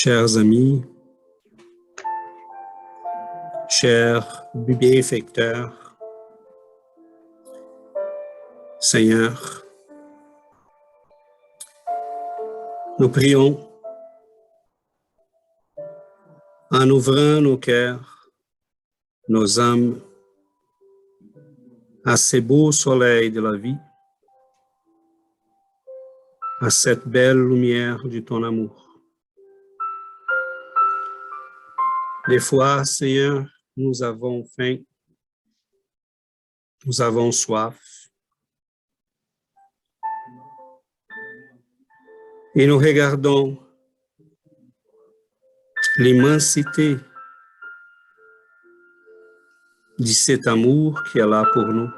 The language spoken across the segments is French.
Chers amis, chers bienfaiteurs, Seigneur, nous prions en ouvrant nos cœurs, nos âmes à ces beaux soleils de la vie, à cette belle lumière de ton amour. Des fois, Seigneur, nous avons faim, nous avons soif, et nous regardons l'immensité de cet amour qui est là pour nous.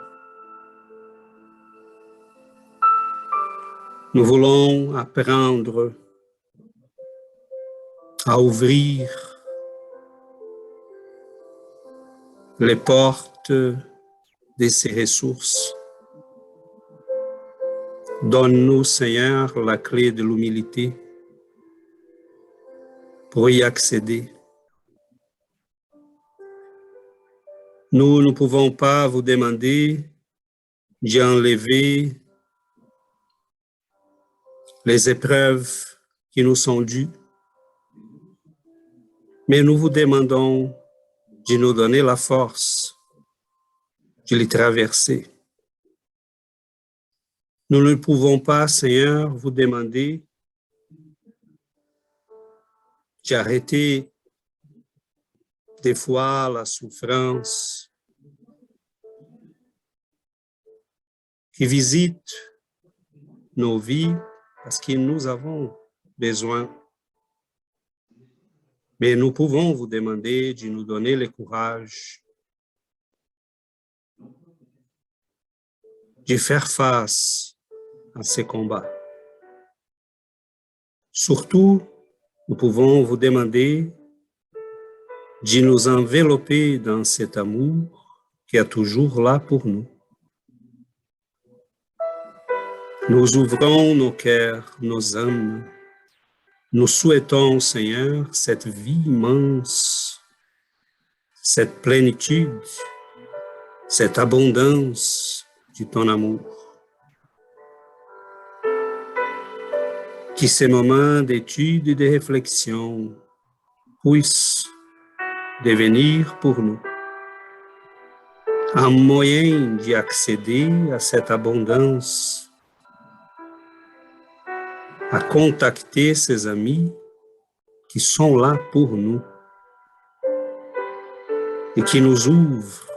Nous voulons apprendre à ouvrir les portes de ces ressources. Donne-nous, Seigneur, la clé de l'humilité pour y accéder. Nous ne pouvons pas vous demander d'enlever les épreuves qui nous sont dues, mais nous vous demandons de nous donner la force de les traverser. Nous ne pouvons pas, Seigneur, vous demander d'arrêter des fois la souffrance qui visite nos vies parce que nous avons besoin. Mais nous pouvons vous demander de nous donner le courage de faire face à ces combats. Surtout, nous pouvons vous demander de nous envelopper dans cet amour qui est toujours là pour nous. Nous ouvrons nos cœurs, nos âmes. Nous souhaitons, Seigneur, cette vie immense, cette plénitude, cette abondance de ton amour. Que ces moments d'étude et de réflexion puissent devenir pour nous un moyen d'y accéder à cette abondance, à contacter ces amis qui sont là pour nous et qui nous ouvrent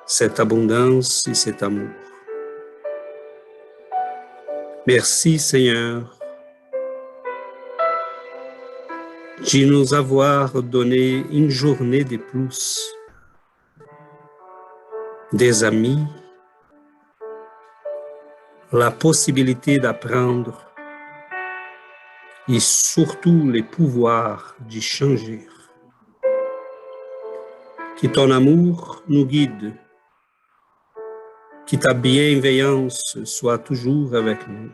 cette abondance et cet amour. Merci, Seigneur, de nous avoir donné une journée de plus, des amis, la possibilité d'apprendre et surtout le pouvoir de changer. Que ton amour nous guide, que ta bienveillance soit toujours avec nous.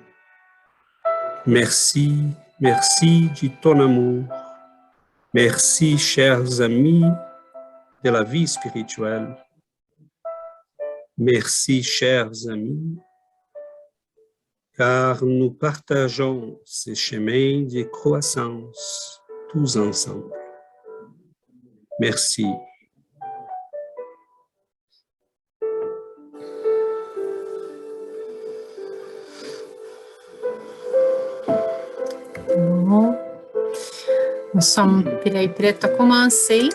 Merci, merci de ton amour. Merci, chers amis de la vie spirituelle. Merci, chers amis, car nous partageons ces chemins de croissance tous ensemble. Merci. Bon. Nous sommes prêts à commencer.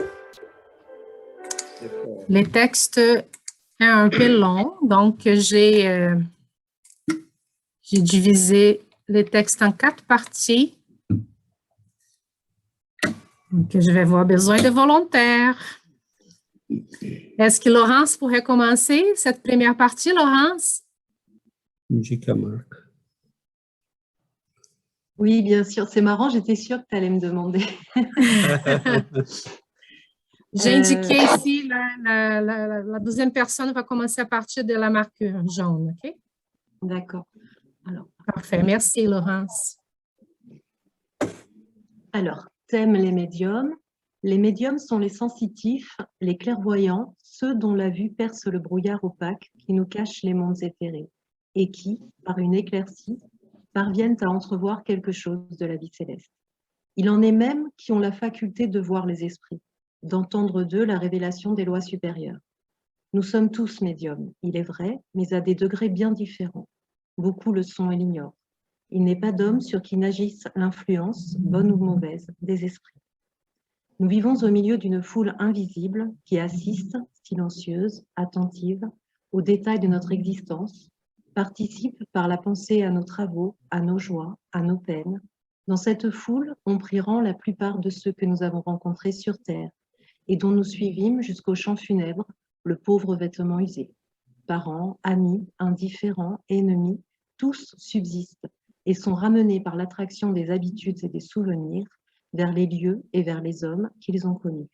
Le texte est un peu long, donc j'ai divisé le texte en 4 parties. Donc, je vais avoir besoin de volontaires. Est-ce que Laurence pourrait commencer cette première partie, Laurence? Indica Marc. Oui, bien sûr. C'est marrant, j'étais sûre que tu allais me demander. J'ai indiqué ici, la deuxième personne va commencer à partir de la marqueur jaune, OK? D'accord. Alors, parfait. Merci, Laurence. Alors, thème les médiums. Les médiums sont les sensitifs, les clairvoyants, ceux dont la vue perce le brouillard opaque qui nous cache les mondes éthérés et qui, par une éclaircie, parviennent à entrevoir quelque chose de la vie céleste. Il en est même qui ont la faculté de voir les esprits, d'entendre d'eux la révélation des lois supérieures. Nous sommes tous médiums, il est vrai, mais à des degrés bien différents. Beaucoup le sont et l'ignorent. Il n'est pas d'homme sur qui n'agisse l'influence, bonne ou mauvaise, des esprits. Nous vivons au milieu d'une foule invisible qui assiste, silencieuse, attentive, aux détails de notre existence, participe par la pensée à nos travaux, à nos joies, à nos peines. Dans cette foule, ont pris rang la plupart de ceux que nous avons rencontrés sur terre et dont nous suivîmes jusqu'au champ funèbre le pauvre vêtement usé. Parents, amis, indifférents, ennemis, tous subsistent et sont ramenés par l'attraction des habitudes et des souvenirs vers les lieux et vers les hommes qu'ils ont connus.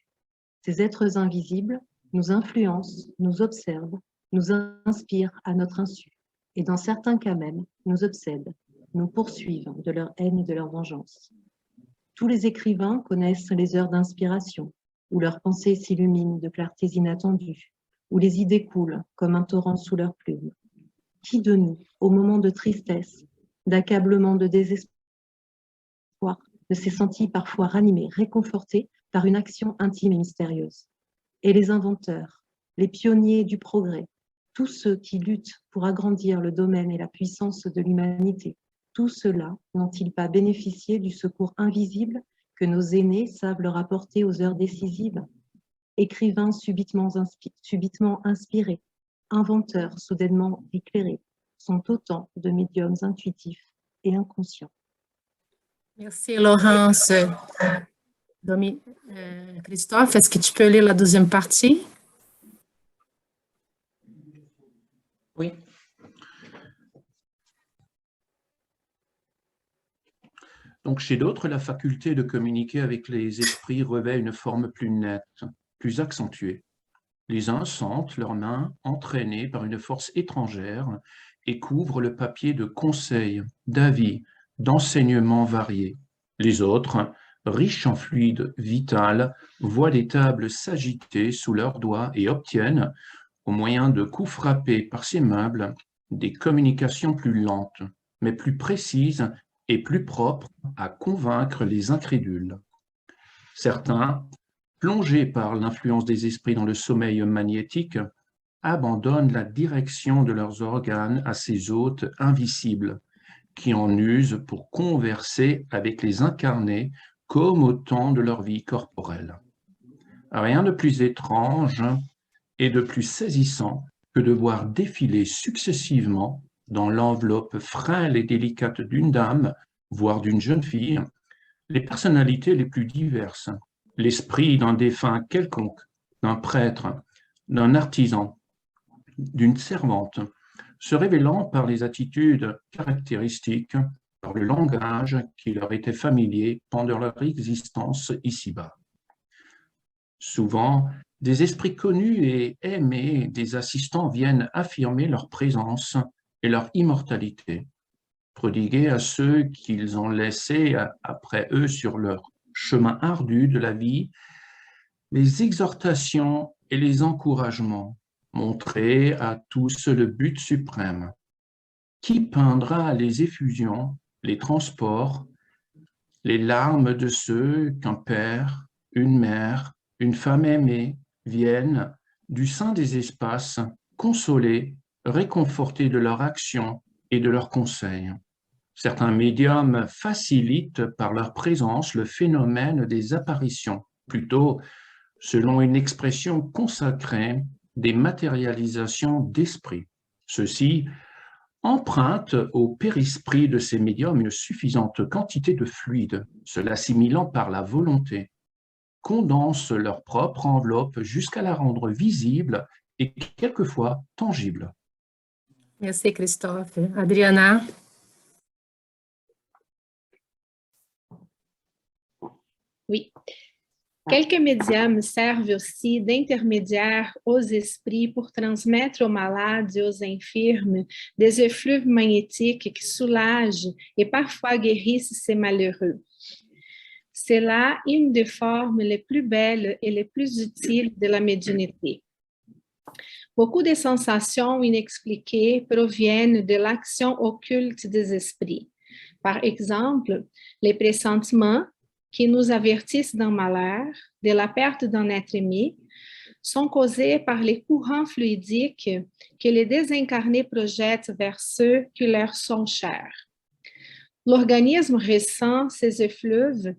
Ces êtres invisibles nous influencent, nous observent, nous inspirent à notre insu, et dans certains cas même, nous obsèdent, nous poursuivent de leur haine et de leur vengeance. Tous les écrivains connaissent les heures d'inspiration, où leurs pensées s'illuminent de clartés inattendues, où les idées coulent comme un torrent sous leurs plumes. Qui de nous, au moment de tristesse, d'accablement, de désespoir, ne s'est senti parfois ranimé, réconforté par une action intime et mystérieuse? Et les inventeurs, les pionniers du progrès, tous ceux qui luttent pour agrandir le domaine et la puissance de l'humanité, tous ceux-là n'ont-ils pas bénéficié du secours invisible que nos aînés savent leur apporter aux heures décisives? Écrivains subitement inspirés, inventeurs soudainement éclairés, sont autant de médiums intuitifs et inconscients. Merci, Laurence. Christophe, est-ce que tu peux lire la deuxième partie? Oui. Donc, chez d'autres, la faculté de communiquer avec les esprits revêt une forme plus nette, plus accentuée. Les uns sentent leurs mains entraînées par une force étrangère et couvrent le papier de conseils, d'avis, d'enseignements variés. Les autres, riches en fluide vital, voient les tables s'agiter sous leurs doigts et obtiennent, au moyen de coups frappés par ces meubles, des communications plus lentes, mais plus précises et plus propres à convaincre les incrédules. Certains, plongés par l'influence des esprits dans le sommeil magnétique, abandonnent la direction de leurs organes à ces hôtes invisibles, qui en usent pour converser avec les incarnés comme au temps de leur vie corporelle. Rien de plus étrange et de plus saisissant que de voir défiler successivement dans l'enveloppe frêle et délicate d'une dame, voire d'une jeune fille, les personnalités les plus diverses, l'esprit d'un défunt quelconque, d'un prêtre, d'un artisan, d'une servante, se révélant par les attitudes caractéristiques, par le langage qui leur était familier pendant leur existence ici-bas. Souvent, des esprits connus et aimés des assistants viennent affirmer leur présence et leur immortalité, prodiguer à ceux qu'ils ont laissés après eux sur leur chemin ardu de la vie les exhortations et les encouragements, montrer à tous le but suprême. Qui peindra les effusions, les transports, les larmes de ceux qu'un père, une mère, une femme aimée viennent du sein des espaces consoler, réconforter de leur action et de leurs conseils. Certains médiums facilitent par leur présence le phénomène des apparitions, plutôt, selon une expression consacrée, des matérialisations d'esprit. Ceux-ci empruntent au périsprit de ces médiums une suffisante quantité de fluide, se l'assimilant par la volonté, condensent leur propre enveloppe jusqu'à la rendre visible et quelquefois tangible. Merci, Christophe. Adriana? Oui. Quelques médiums servent aussi d'intermédiaires aux esprits pour transmettre aux malades et aux infirmes des effluves magnétiques qui soulagent et parfois guérissent ces malheureux. C'est là une des formes les plus belles et les plus utiles de la médiumnité. Beaucoup de sensations inexpliquées proviennent de l'action occulte des esprits. Par exemple, les pressentiments qui nous avertissent d'un malheur, de la perte d'un être aimé, sont causés par les courants fluidiques que les désincarnés projettent vers ceux qui leur sont chers. L'organisme ressent ces effluves,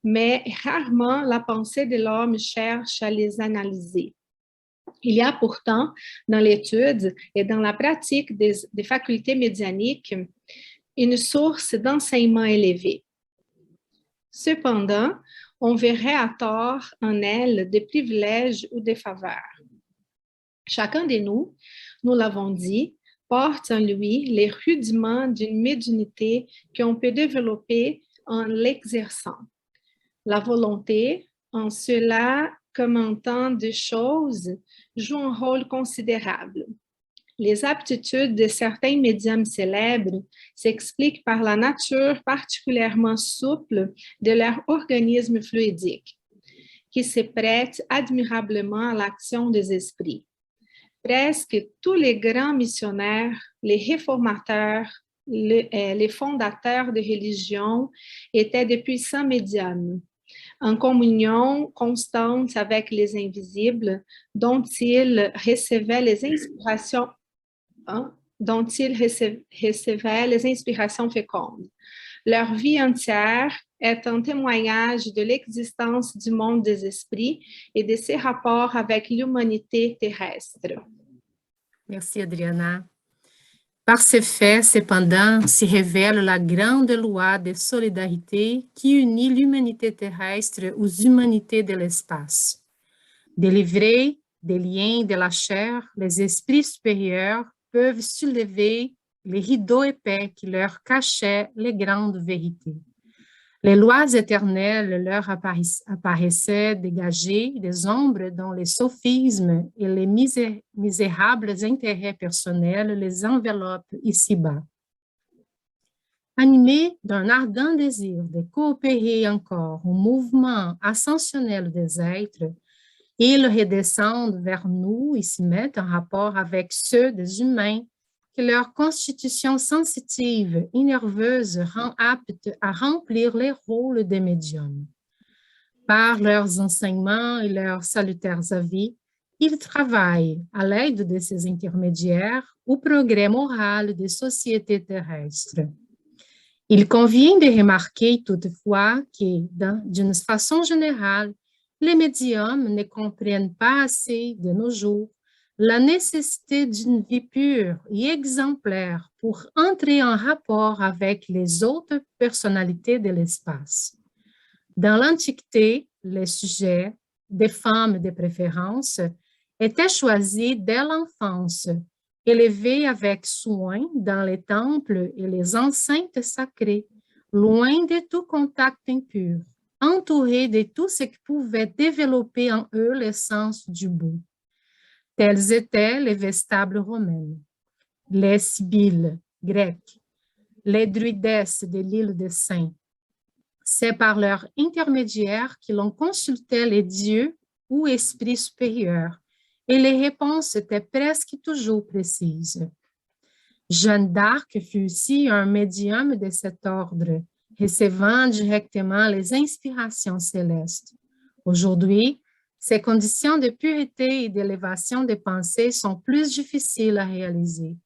mais rarement la pensée de l'homme cherche à les analyser. Il y a pourtant, dans l'étude et dans la pratique des facultés médianiques, une source d'enseignement élevé. Cependant, on verrait à tort en elle des privilèges ou des faveurs. Chacun de nous, nous l'avons dit, porte en lui les rudiments d'une médiumnité qu'on peut développer en l'exerçant. La volonté, en cela comme en tant de choses, joue un rôle considérable. Les aptitudes de certains médiums célèbres s'expliquent par la nature particulièrement souple de leur organisme fluidique, qui se prête admirablement à l'action des esprits. Presque tous les grands missionnaires, les réformateurs, les fondateurs de religions étaient de puissants médiums, en communion constante avec les invisibles, dont ils recevaient les inspirations fécondes. Leur vie entière est un témoignage de l'existence du monde des esprits et de ses rapports avec l'humanité terrestre. Merci, Adriana. Par ces faits, cependant, s'y révèle la grande loi de solidarité qui unit l'humanité terrestre aux humanités de l'espace. Délivrés des liens de la chair, les esprits supérieurs peuvent soulever les rideaux épais qui leur cachaient les grandes vérités. Les lois éternelles leur apparaissaient dégagées des ombres dont les sophismes et les misérables intérêts personnels les enveloppent ici-bas. Animés d'un ardent désir de coopérer encore au mouvement ascensionnel des êtres, ils redescendent vers nous et s'y mettent en rapport avec ceux des humains que leur constitution sensitive et nerveuse rend apte à remplir les rôles des médiums. Par leurs enseignements et leurs salutaires avis, ils travaillent, à l'aide de ces intermédiaires, au progrès moral des sociétés terrestres. Il convient de remarquer toutefois que, d'une façon générale, les médiums ne comprennent pas assez de nos jours la nécessité d'une vie pure et exemplaire pour entrer en rapport avec les autres personnalités de l'espace. Dans l'Antiquité, les sujets, des femmes de préférence, étaient choisis dès l'enfance, élevés avec soin dans les temples et les enceintes sacrées, loin de tout contact impur, entourés de tout ce qui pouvait développer en eux l'essence du beau. Telles étaient les Vestables romaines, les Sibylles grecques, les druidesses de l'île des Saints. C'est par leur intermédiaire que l'on consultait les dieux ou esprits supérieurs, et les réponses étaient presque toujours précises. Jeanne d'Arc fut aussi un médium de cet ordre, recevant directement les inspirations célestes. Aujourd'hui, ces conditions de pureté et d'élévation des pensées sont plus difficiles à réaliser.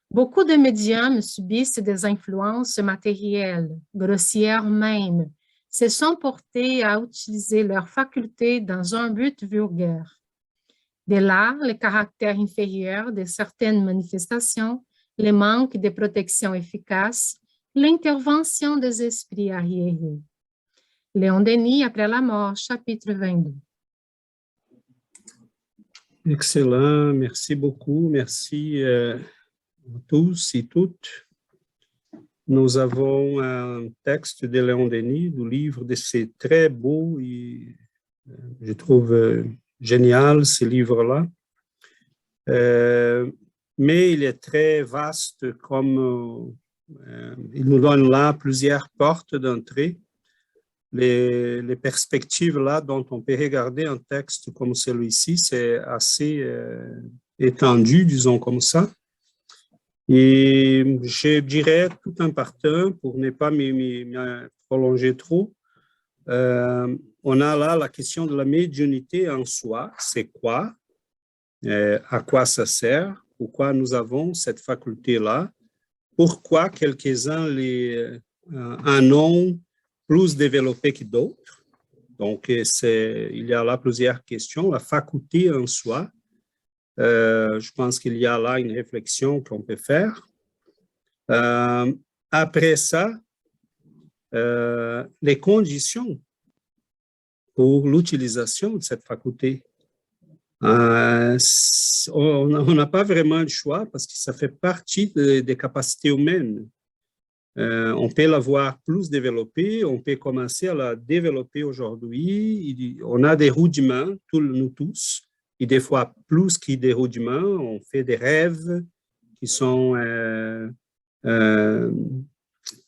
Beaucoup de médiums subissent des influences matérielles, grossières même, se sont portés à utiliser leurs facultés dans un but vulgaire. De là, le caractère inférieur de certaines manifestations, le manque de protection efficace, l'intervention des esprits arriérés. Léon Denis, après la mort, chapitre 22. Excellent, merci beaucoup, merci à tous et toutes. Nous avons un texte de Léon Denis, du livre de ces très beaux et je trouve génial ce livre-là. Mais il est très vaste comme il nous donne là plusieurs portes d'entrée les perspectives là dont on peut regarder un texte comme celui-ci, c'est assez étendu, disons comme ça. Et je dirais tout un par un, pour ne pas me prolonger trop, on a là la question de la médiumnité en soi, c'est quoi, à quoi ça sert, pourquoi nous avons cette faculté-là, pourquoi quelques-uns en ont plus développé que d'autres. Donc, il y a là plusieurs questions. La faculté en soi, je pense qu'il y a là une réflexion qu'on peut faire. Après ça, les conditions pour l'utilisation de cette faculté. On n'a pas vraiment de choix parce que ça fait partie des capacités humaines. On peut l'avoir plus développée, on peut commencer à la développer aujourd'hui. On a des rudiments, nous tous, et des fois plus que des rudiments. On fait des rêves qui sont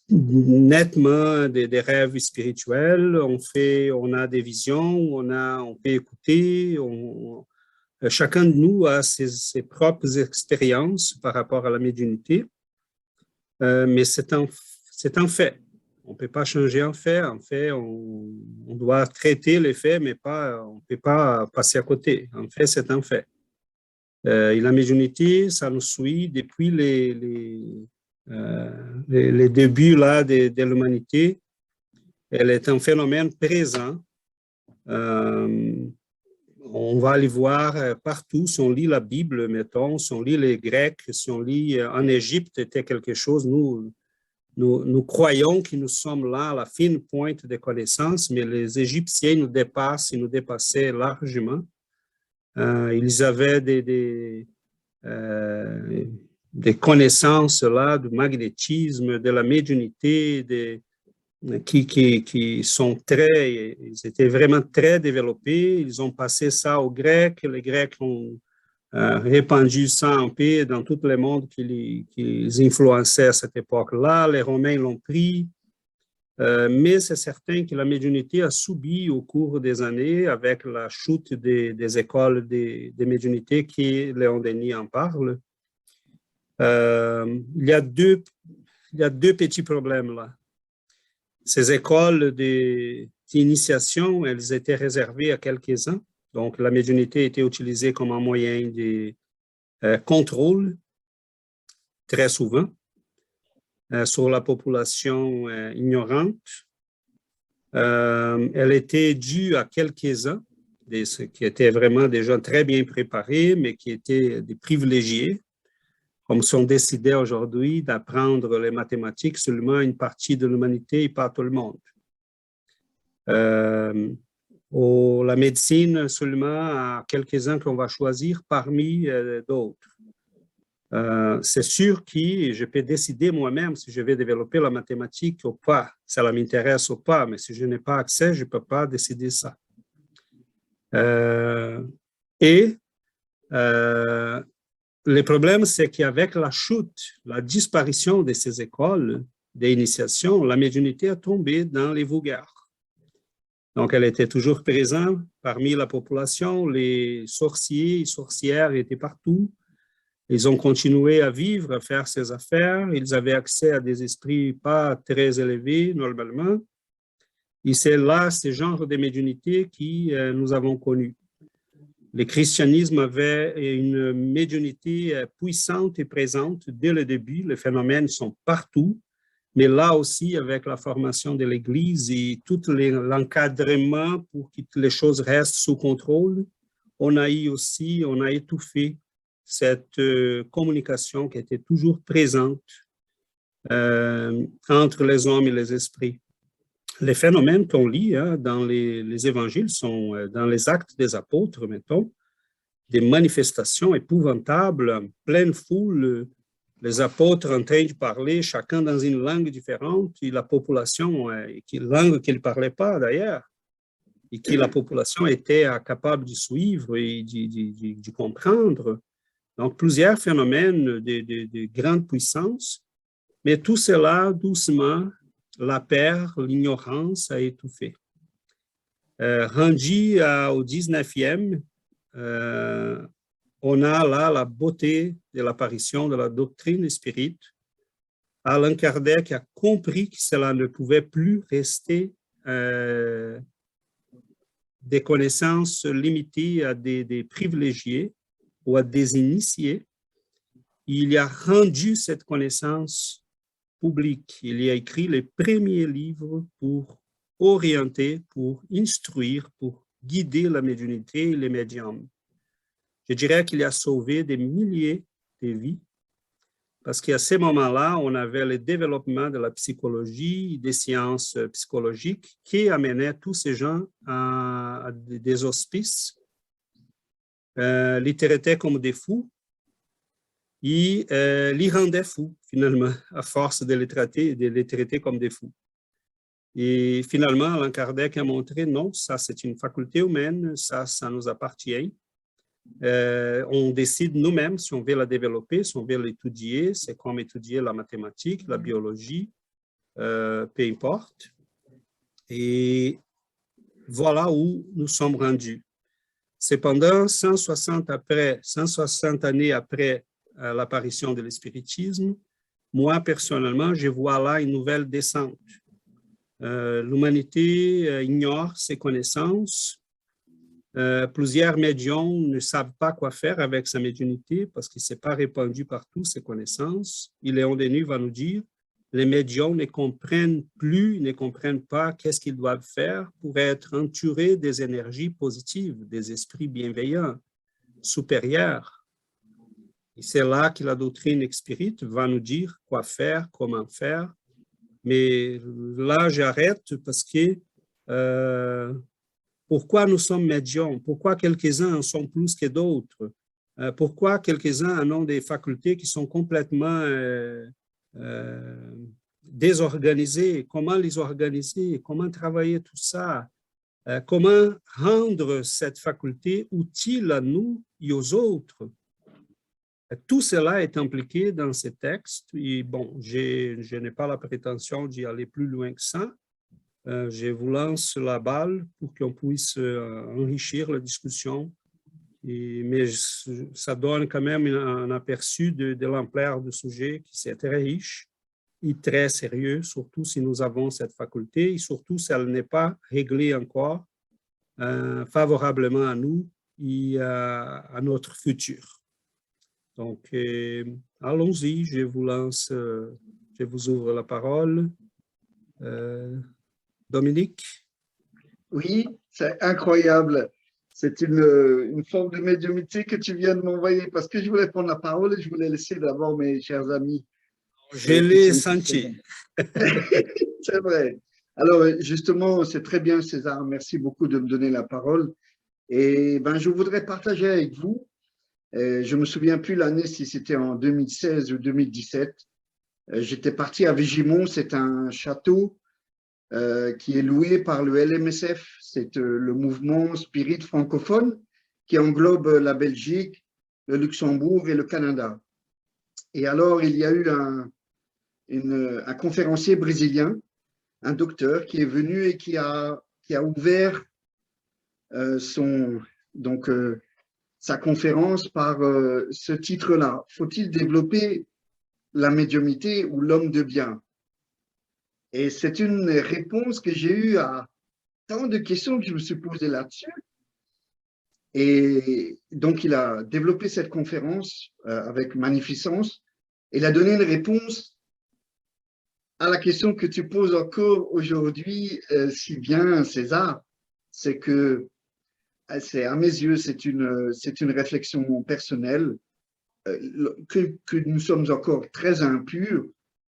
nettement des rêves spirituels. On a des visions, on peut écouter. Chacun de nous a ses propres expériences par rapport à la médiumnité. Mais c'est un fait. On ne peut pas changer un fait. En fait, on doit traiter les faits, mais on ne peut pas passer à côté. En fait, c'est un fait. Et la médiumnité, ça nous suit depuis les débuts là, de l'humanité. Elle est un phénomène présent. On va aller voir partout, si on lit la Bible, mettons, si on lit les Grecs, si on lit en Égypte, était quelque chose, nous croyons que nous sommes là à la fine pointe des connaissances, mais les Égyptiens nous dépassent, ils nous dépassaient largement. Ils avaient des connaissances là, du magnétisme, de la médiumnité, qui sont ils étaient vraiment très développés. Ils ont passé ça aux Grecs. Les Grecs ont répandu ça un peu dans tout le monde qu'ils influençaient à cette époque-là. Les Romains l'ont pris. Mais c'est certain que la médiumnité a subi au cours des années avec la chute des écoles de médiumnité qui Léon Denis en parle. Il y a deux petits problèmes là. Ces écoles d'initiation, elles étaient réservées à quelques-uns. Donc, la médiumnité était utilisée comme un moyen de contrôle, très souvent, sur la population ignorante. Elle était due à quelques-uns, qui étaient vraiment des gens très bien préparés, mais qui étaient des privilégiés, comme si on décidait aujourd'hui d'apprendre les mathématiques seulement à une partie de l'humanité et pas à tout le monde. La médecine seulement à quelques-uns qu'on va choisir parmi d'autres. C'est sûr que je peux décider moi-même si je vais développer la mathématique ou pas, si ça m'intéresse ou pas, mais si je n'ai pas accès, je ne peux pas décider ça. Le problème, c'est qu'avec la chute, la disparition de ces écoles d'initiation, la médiumnité a tombé dans les vulgaires. Donc, elle était toujours présente parmi la population. Les sorciers et sorcières étaient partout. Ils ont continué à vivre, à faire ces affaires. Ils avaient accès à des esprits pas très élevés, normalement. Et c'est là, ce genre de médiumnité que nous avons connu. Le christianisme avait une médiumnité puissante et présente dès le début. Les phénomènes sont partout, mais là aussi, avec la formation de l'Église et tout l'encadrement pour que les choses restent sous contrôle, on a étouffé cette communication qui était toujours présente entre les hommes et les esprits. Les phénomènes qu'on lit dans les évangiles sont dans les actes des apôtres, mettons, des manifestations épouvantables, en pleine foule, les apôtres en train de parler, chacun dans une langue différente, et la population, une langue qu'ils ne parlaient pas d'ailleurs, et que la population était capable de suivre et de comprendre. Donc, plusieurs phénomènes de grande puissance, mais tout cela doucement la peur, l'ignorance a étouffé. Rendu au 19e, on a là la beauté de l'apparition de la doctrine spirite. Allan Kardec a compris que cela ne pouvait plus rester des connaissances limitées à des privilégiés ou à des initiés. Il a rendu cette connaissance publique. Il y a écrit les premiers livres pour orienter, pour instruire, pour guider la médiumnité et les médiums. Je dirais qu'il a sauvé des milliers de vies, parce qu'à ce moment-là, on avait le développement de la psychologie, des sciences psychologiques qui amenaient tous ces gens à des hospices, les traitaient comme des fous et les rendaient fous, finalement, à force de les traiter comme des fous. Et finalement, Allan Kardec a montré, non, ça c'est une faculté humaine, ça nous appartient. On décide nous-mêmes si on veut la développer, si on veut l'étudier. C'est comme étudier la mathématique, la biologie, peu importe. Et voilà où nous sommes rendus. Cependant, 160 années après l'apparition de l'espiritisme, moi, personnellement, je vois là une nouvelle descente. L'humanité ignore ses connaissances. Plusieurs médiums ne savent pas quoi faire avec sa médiumnité parce qu'il ne s'est pas répandu partout ses connaissances. Et Léon Denis va nous dire, les médiums ne comprennent plus, ne comprennent pas qu'est-ce qu'ils doivent faire pour être entourés des énergies positives, des esprits bienveillants, supérieurs. Et c'est là que la doctrine spirite va nous dire quoi faire, comment faire. Mais là, j'arrête parce que pourquoi nous sommes médiums? Pourquoi quelques-uns en sont plus que d'autres? Pourquoi quelques-uns en ont des facultés qui sont complètement désorganisées? Comment les organiser? Comment travailler tout ça? Comment rendre cette faculté utile à nous et aux autres? Tout cela est impliqué dans ces textes. Et bon, je n'ai pas la prétention d'y aller plus loin que ça. Je vous lance la balle pour qu'on puisse enrichir la discussion. Mais ça donne quand même un aperçu de l'ampleur du sujet qui est très riche et très sérieux, surtout si nous avons cette faculté et surtout si elle n'est pas réglée encore favorablement à nous et à notre futur. Donc, allons-y, je vous lance, je vous ouvre la parole. Dominique? Oui, c'est incroyable. C'est une forme de médiumnité que tu viens de m'envoyer parce que je voulais prendre la parole et je voulais laisser d'abord mes chers amis. Je l'ai senti. C'est vrai. Alors, justement, c'est très bien, César. Merci beaucoup de me donner la parole. Et ben, je voudrais partager avec vous. Je ne me souviens plus l'année, si c'était en 2016 ou 2017. J'étais parti à Vigimont, c'est un château qui est loué par le LMSF, c'est le mouvement spirit francophone qui englobe la Belgique, le Luxembourg et le Canada. Et alors, il y a eu un conférencier brésilien, un docteur qui est venu et qui a ouvert sa conférence par ce titre-là. Faut-il développer la médiumnité ou l'homme de bien? Et c'est une réponse que j'ai eue à tant de questions que je me suis posées là-dessus. Et donc, il a développé cette conférence avec magnificence. Il a donné une réponse à la question que tu poses encore aujourd'hui, si bien, César. C'est que, à mes yeux, c'est une réflexion personnelle, que nous sommes encore très impurs.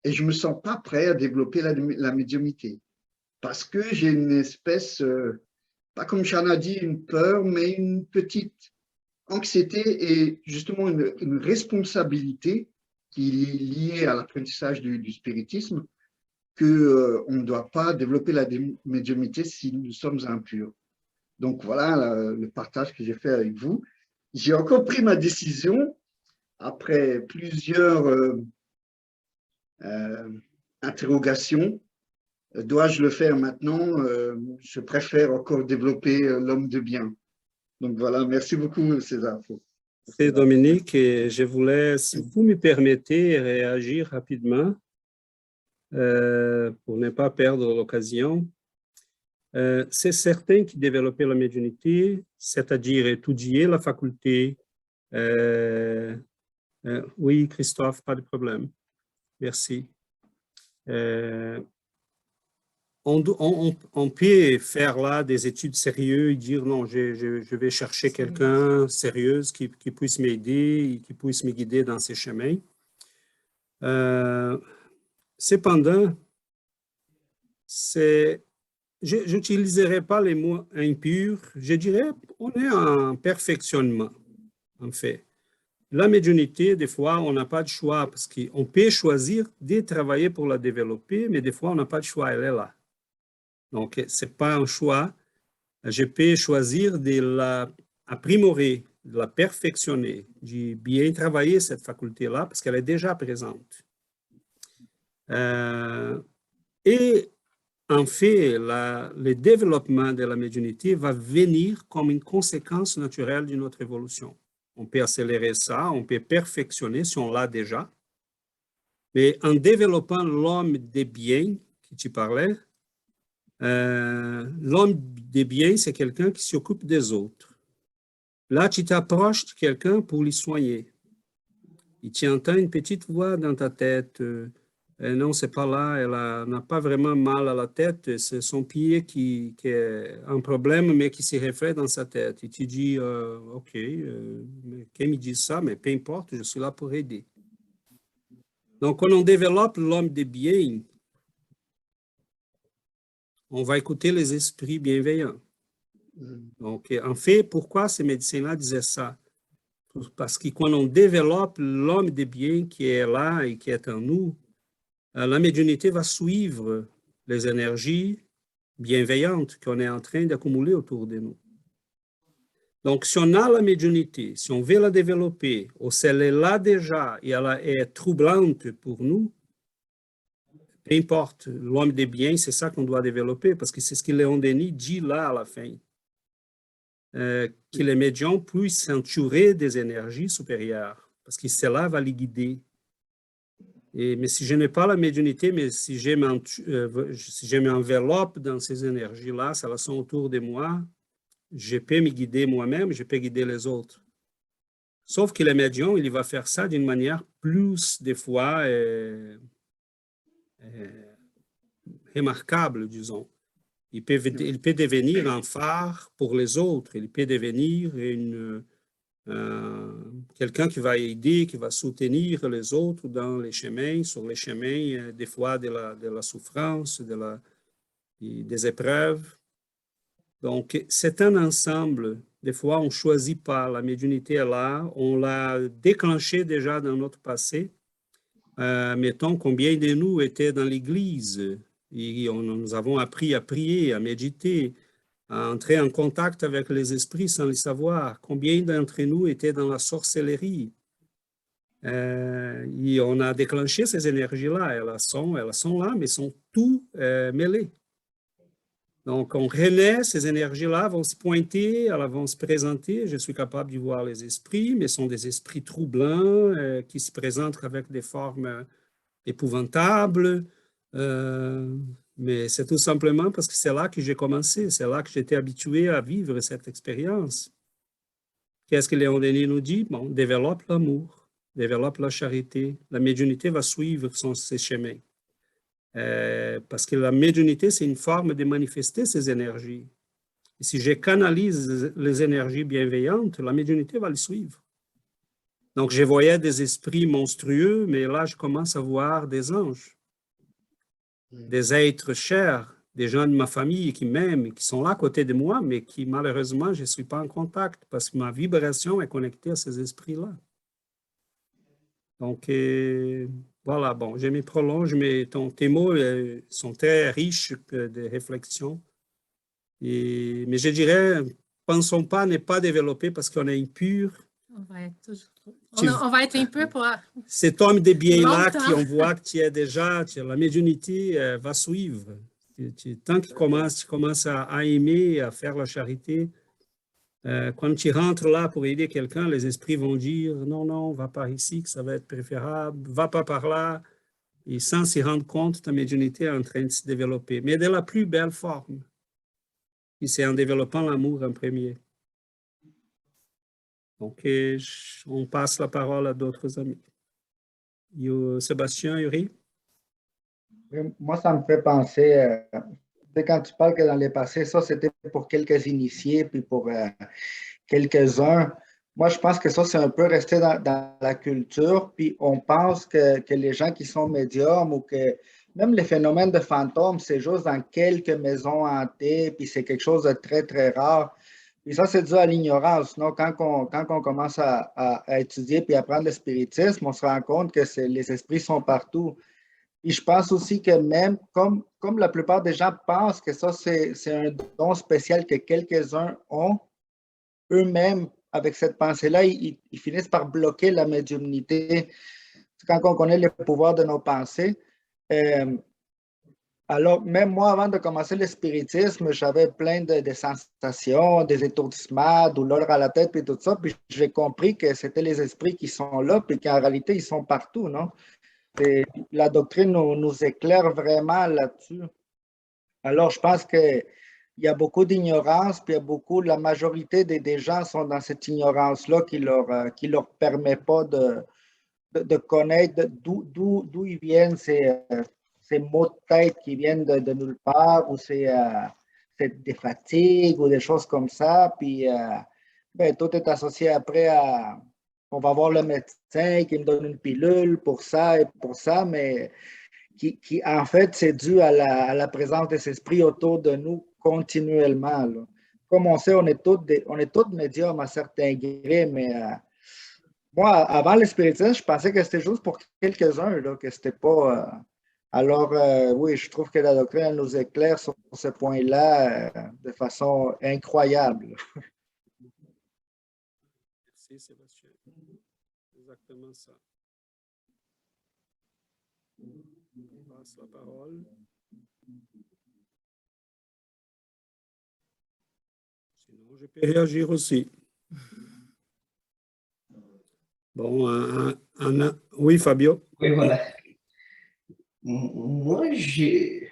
Et je ne me sens pas prêt à développer la médiumnité parce que j'ai une espèce, pas comme Chana dit, une peur, mais une petite anxiété et justement une responsabilité qui est liée à l'apprentissage du spiritisme, qu'on ne doit pas développer la médiumnité si nous sommes impurs. Donc voilà le partage que j'ai fait avec vous. J'ai encore pris ma décision après plusieurs interrogation Dois-je le faire maintenant? Je préfère encore développer l'homme de bien. Donc voilà, merci beaucoup César. C'est Dominique, et je voulais, si vous me permettez, réagir rapidement pour ne pas perdre l'occasion. C'est certain que développer la médiumnité, c'est-à-dire étudier la faculté. Oui, Christophe, pas de problème. Merci. On peut faire là des études sérieuses et dire non, je vais chercher quelqu'un sérieux qui puisse m'aider et qui puisse me guider dans ces chemins. Cependant, je n'utiliserai pas les mots impurs, je dirais on est en perfectionnement, en fait. La médiumnité, des fois, on n'a pas de choix parce qu'on peut choisir de travailler pour la développer, mais des fois, on n'a pas de choix, elle est là. Donc, ce n'est pas un choix. Je peux choisir de la apprimorer, de la perfectionner, de bien travailler cette faculté-là parce qu'elle est déjà présente. Et en fait, le développement de la médiumnité va venir comme une conséquence naturelle de notre évolution. On peut accélérer ça, on peut perfectionner si on l'a déjà. Mais en développant l'homme des biens que tu parlais, l'homme des biens, c'est quelqu'un qui s'occupe des autres. Là, tu t'approches de quelqu'un pour lui soigner. Et tu entends une petite voix dans ta tête. Non, c'est pas là, elle n'a pas vraiment mal à la tête, c'est son pied qui est un problème, mais qui se reflète dans sa tête. Et tu dis, OK, qu'elle me dit ça, mais peu importe, je suis là pour aider. Donc, quand on développe l'homme des biens, on va écouter les esprits bienveillants. Donc, en fait, pourquoi ces médecins-là disaient ça? Parce que quand on développe l'homme des biens qui est là et qui est en nous, la médiumnité va suivre les énergies bienveillantes qu'on est en train d'accumuler autour de nous. Donc, si on a la médiumnité, si on veut la développer, ou si elle est là déjà et elle est troublante pour nous, peu importe, l'homme des biens, c'est ça qu'on doit développer, parce que c'est ce que Léon Denis dit là à la fin. Que les médiums puissent s'entourer des énergies supérieures, parce que cela va les guider. Mais si je n'ai pas la médiumnité, mais si je m'enveloppe dans ces énergies-là, ça sont autour de moi, je peux me guider moi-même, je peux guider les autres. Sauf que le médium, il va faire ça d'une manière plus, des fois, remarquable, disons. Il peut devenir un phare pour les autres, il peut devenir quelqu'un qui va aider, qui va soutenir les autres dans les chemins, sur les chemins, des fois de la souffrance, des épreuves. Donc, c'est un ensemble. Des fois, on ne choisit pas. La médiumnité est là. On l'a déclenchée déjà dans notre passé. Mettons combien de nous étaient dans l'Église et nous avons appris à prier, à méditer, à entrer en contact avec les esprits sans le savoir. Combien d'entre nous étaient dans la sorcellerie? Et on a déclenché ces énergies-là. Elles sont là, mais sont tout mêlées. Donc, on renaît, ces énergies-là vont se pointer, elles vont se présenter. Je suis capable de voir les esprits, mais ce sont des esprits troublants qui se présentent avec des formes épouvantables. Mais c'est tout simplement parce que c'est là que j'ai commencé, c'est là que j'étais habitué à vivre cette expérience. Qu'est-ce que Léon Denis nous dit? Bon, développe l'amour, développe la charité. La médiumnité va suivre ces chemins. Parce que la médiumnité, c'est une forme de manifester ces énergies. Et si je canalise les énergies bienveillantes, la médiumnité va les suivre. Donc, je voyais des esprits monstrueux, mais là, je commence à voir des anges, des êtres chers, des gens de ma famille qui m'aiment, qui sont là à côté de moi, mais qui, malheureusement, je ne suis pas en contact parce que ma vibration est connectée à ces esprits-là. Donc, voilà, bon, je me prolonge, mais tes mots sont très riches de réflexion. Mais je dirais, pensons pas ne pas développer parce qu'on est impur. On va être impur pour... Cet homme des biens-là, on voit que tu es déjà, la médiumnité va suivre. Tant que tu commences à aimer, à faire la charité, quand tu rentres là pour aider quelqu'un, les esprits vont dire « Non, non, va par ici, que ça va être préférable. Va pas par là. » Et sans s'y rendre compte, ta médiumnité est en train de se développer, mais de la plus belle forme. Et c'est en développant l'amour en premier. Donc, on passe la parole à d'autres amis. Sébastien, Yuri? Moi, ça me fait penser, quand tu parles que dans le passé, ça, c'était pour quelques initiés, puis pour quelques-uns. Moi, je pense que ça, c'est un peu resté dans la culture, puis on pense que les gens qui sont médiums ou que même les phénomènes de fantômes, c'est juste dans quelques maisons hantées, puis c'est quelque chose de très, très rare. Puis ça, c'est dû à l'ignorance. Quand on commence à étudier puis à apprendre le spiritisme, on se rend compte que les esprits sont partout. Et je pense aussi que même comme la plupart des gens pensent que ça, c'est un don spécial que quelques-uns ont, eux-mêmes, avec cette pensée-là, ils finissent par bloquer la médiumnité. Quand on connaît le pouvoir de nos pensées, alors même moi, avant de commencer le spiritisme, j'avais plein de sensations, des étourdissements, douleurs à la tête, puis tout ça, puis j'ai compris que c'était les esprits qui sont là, puis qu'en réalité, ils sont partout, non? Et la doctrine nous éclaire vraiment là-dessus. Alors, je pense qu'il y a beaucoup d'ignorance, puis la majorité des gens sont dans cette ignorance-là qui leur permet pas de connaître d'où ils viennent ces maux de tête qui viennent de nulle part, ou des fatigues, ou des choses comme ça. Puis, tout est associé après à... On va voir le médecin qui me donne une pilule pour ça et pour ça, mais qui en fait, c'est dû à la présence des esprits autour de nous continuellement, là. Comme on sait, on est tous médiums à certains degrés, mais moi, avant le spiritisme, je pensais que c'était juste pour quelques-uns, là, que c'était pas... alors, oui, je trouve que la doctrine elle nous éclaire sur ce point-là de façon incroyable. Merci, Sébastien. Exactement ça. On passe la parole. Sinon, je peux réagir aussi. Bon, oui, Fabio. Oui, voilà. Moi, j'ai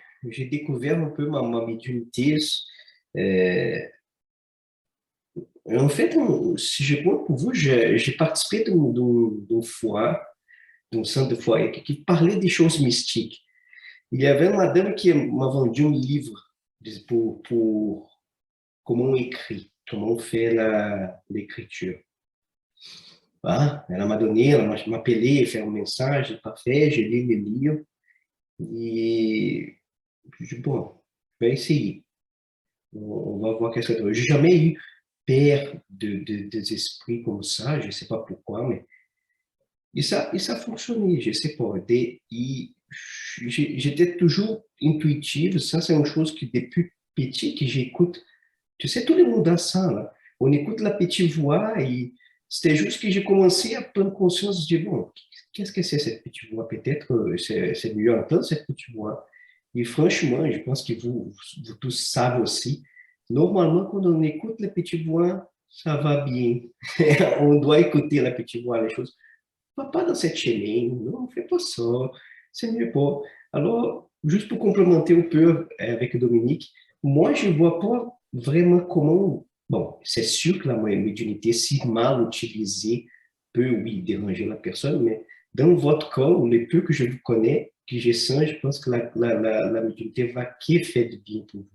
découvert un peu ma médiumnité. En fait, si je compte pour vous, j'ai participé d'un foire, d'un centre de foyer qui parlait des choses mystiques. Il y avait une madame qui m'a vendu un livre pour comment on écrit, comment on fait l'écriture. Ah, ela m'a donné, ela m'a appelé, fait un message, parfait, j'ai lu le livre et je dis, bon, je vais essayer. On va voir qu'est-ce que ça donne. J'ai jamais eu peur des esprits comme ça, je ne sais pas pourquoi, mais et ça fonctionnait, je ne sais pas. J'étais toujours intuitive, ça c'est une chose que depuis petit que j'écoute. Tu sais, tout le monde a ça, là. On écoute la petite voix et c'était juste que j'ai commencé à prendre conscience de, bon, qu'est-ce que c'est cette petite voix? Peut-être c'est mieux entendre cette petite voix. Et franchement, je pense que vous tous savez aussi, normalement, quand on écoute la petite voix, ça va bien. On doit écouter la petite voix, les choses. Pas dans cette chaîne, non, fais pas ça, c'est mieux pas. Alors, juste pour complémenter un peu avec Dominique, moi, je vois pas vraiment comment... Bon, c'est sûr que la médiumnité, si mal utilisée, peut, oui, déranger la personne, mais dans votre cas, ou les peu que je vous connais, que je sens, je pense que la médiumnité va qui fait de bien pour vous.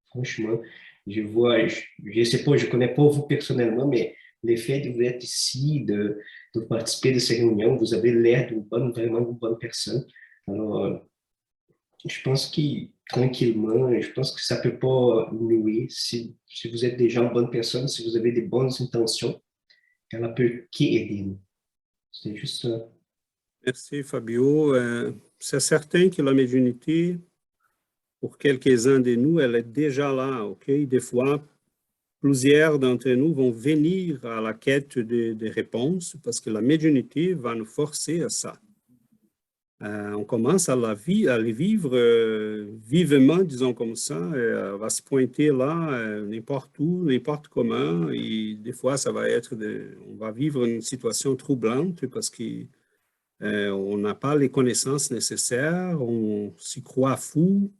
Franchement, je vois, je sais pas, je connais pas vous personnellement, mais l'effet de vous être ici, de participer de ces réunions, vous avez l'air vraiment d'une bonne personne. Alors, je pense que tranquillement, je pense que ça ne peut pas nuire. Si vous êtes déjà une bonne personne, si vous avez des bonnes intentions, elle peut aider nous. C'est juste ça. Merci, Fabio. C'est certain que la médiumnité, pour quelques-uns de nous, elle est déjà là, OK? Des fois, plusieurs d'entre nous vont venir à la quête de réponses parce que la médiumnité va nous forcer à ça. On commence à les vivre vivement, disons comme ça. On va se pointer là, n'importe où, n'importe comment. Et des fois, ça va être on va vivre une situation troublante parce qu'on n'a pas les connaissances nécessaires, on s'y croit fou.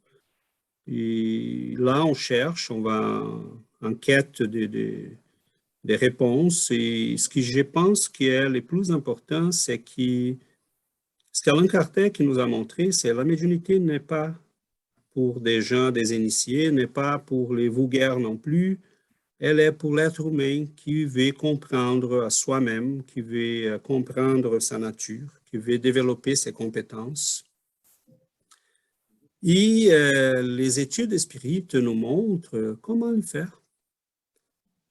Et là, on cherche, on va en quête des réponses. Et ce que je pense qui est le plus important, c'est que ce qu'Allan Kardec nous a montré, c'est que la médiumnité n'est pas pour des gens, des initiés, n'est pas pour les vulgaires non plus. Elle est pour l'être humain qui veut comprendre à soi-même, qui veut comprendre sa nature, qui veut développer ses compétences. Et les études spirites nous montrent comment le faire.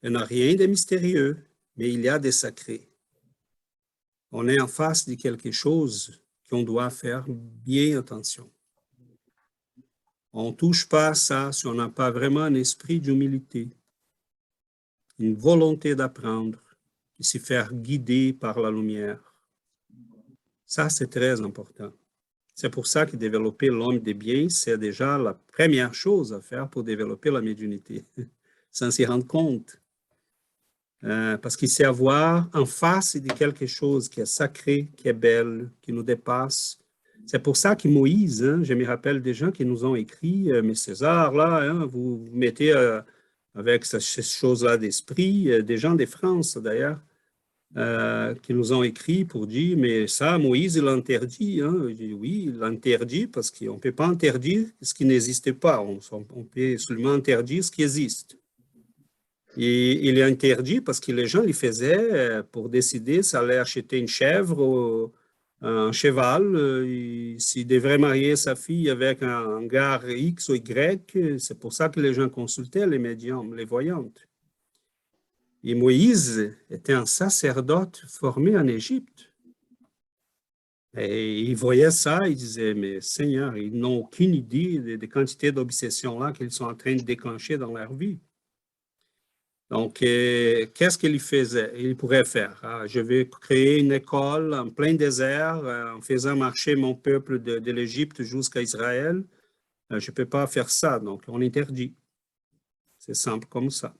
Il n'y a rien de mystérieux, mais il y a des sacrés. On est en face de quelque chose qu'on doit faire bien attention. On ne touche pas à ça si on n'a pas vraiment un esprit d'humilité, une volonté d'apprendre, de se faire guider par la lumière. Ça, c'est très important. C'est pour ça que développer l'homme des biens, c'est déjà la première chose à faire pour développer la médiumnité, sans s'y rendre compte. Parce qu'il sait avoir en face de quelque chose qui est sacré, qui est belle, qui nous dépasse. C'est pour ça que Moïse, je me rappelle des gens qui nous ont écrit, mais César, là, vous mettez avec ces choses-là d'esprit, des gens de France d'ailleurs, qui nous ont écrit pour dire, mais ça, Moïse, il l'interdit. Je dis, oui, il l'interdit parce qu'on ne peut pas interdire ce qui n'existe pas. On peut seulement interdire ce qui existe. Et il est interdit parce que les gens le faisaient pour décider s'ils allaient acheter une chèvre ou un cheval, s'il devrait marier sa fille avec un gars X ou Y. C'est pour ça que les gens consultaient les médiums, les voyantes. Et Moïse était un sacerdote formé en Égypte. Et il voyait ça, il disait, mais Seigneur, ils n'ont aucune idée des quantités d'obsessions-là qu'ils sont en train de déclencher dans leur vie. Donc, qu'est-ce qu'il faisait? Il pourrait faire. Je vais créer une école en plein désert en faisant marcher mon peuple de l'Égypte jusqu'à Israël. Je ne peux pas faire ça, donc on interdit. C'est simple comme ça.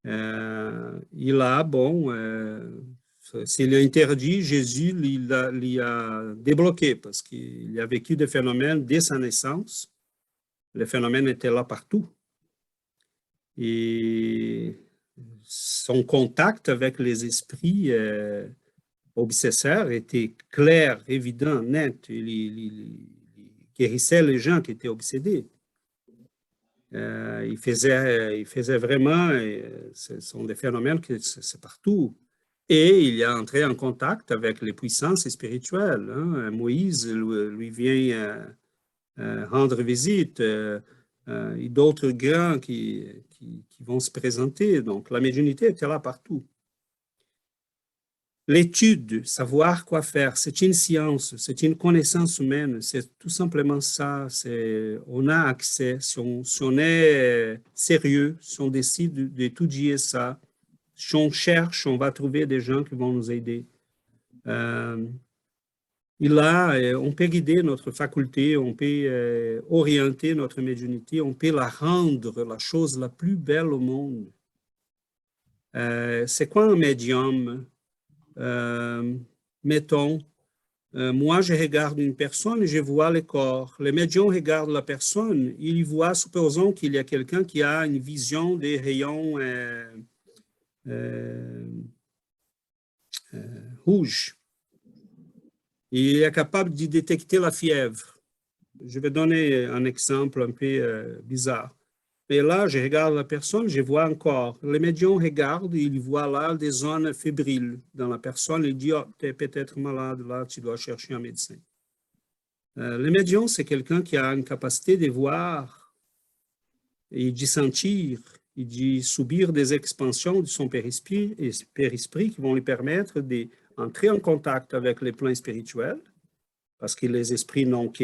Il a, s'il a interdit, Jésus l'y a débloqué parce qu'il a vécu des phénomènes dès sa naissance. Les phénomènes étaient là partout. Et son contact avec les esprits obsesseurs était clair, évident, net. Il guérissait les gens qui étaient obsédés. Il faisait vraiment, ce sont des phénomènes que c'est partout. Et il est entré en contact avec les puissances spirituelles. Moïse lui vient rendre visite, et d'autres grands qui vont se présenter. Donc, la médiumnité était là partout. L'étude, savoir quoi faire, c'est une science, c'est une connaissance humaine, c'est tout simplement ça. On a accès, si on est sérieux, si on décide d'étudier ça, si on cherche, on va trouver des gens qui vont nous aider. Et là, on peut guider notre faculté, on peut orienter notre médiumnité, on peut la rendre la chose la plus belle au monde. C'est quoi un médium? Mettons, moi je regarde une personne et je vois le corps. Le médium regarde la personne, il voit, supposons qu'il y a quelqu'un qui a une vision des rayons rouges. Il est capable de détecter la fièvre. Je vais donner un exemple un peu bizarre. Mais là, je regarde la personne, je vois encore. Le médium regarde, il voit là des zones fébriles dans la personne. Il dit, oh, tu es peut-être malade, là, tu dois chercher un médecin. Le médium, c'est quelqu'un qui a une capacité de voir et de sentir et de subir des expansions de son périsprit qui vont lui permettre d'entrer en contact avec les plans spirituels, parce que les esprits n'ont que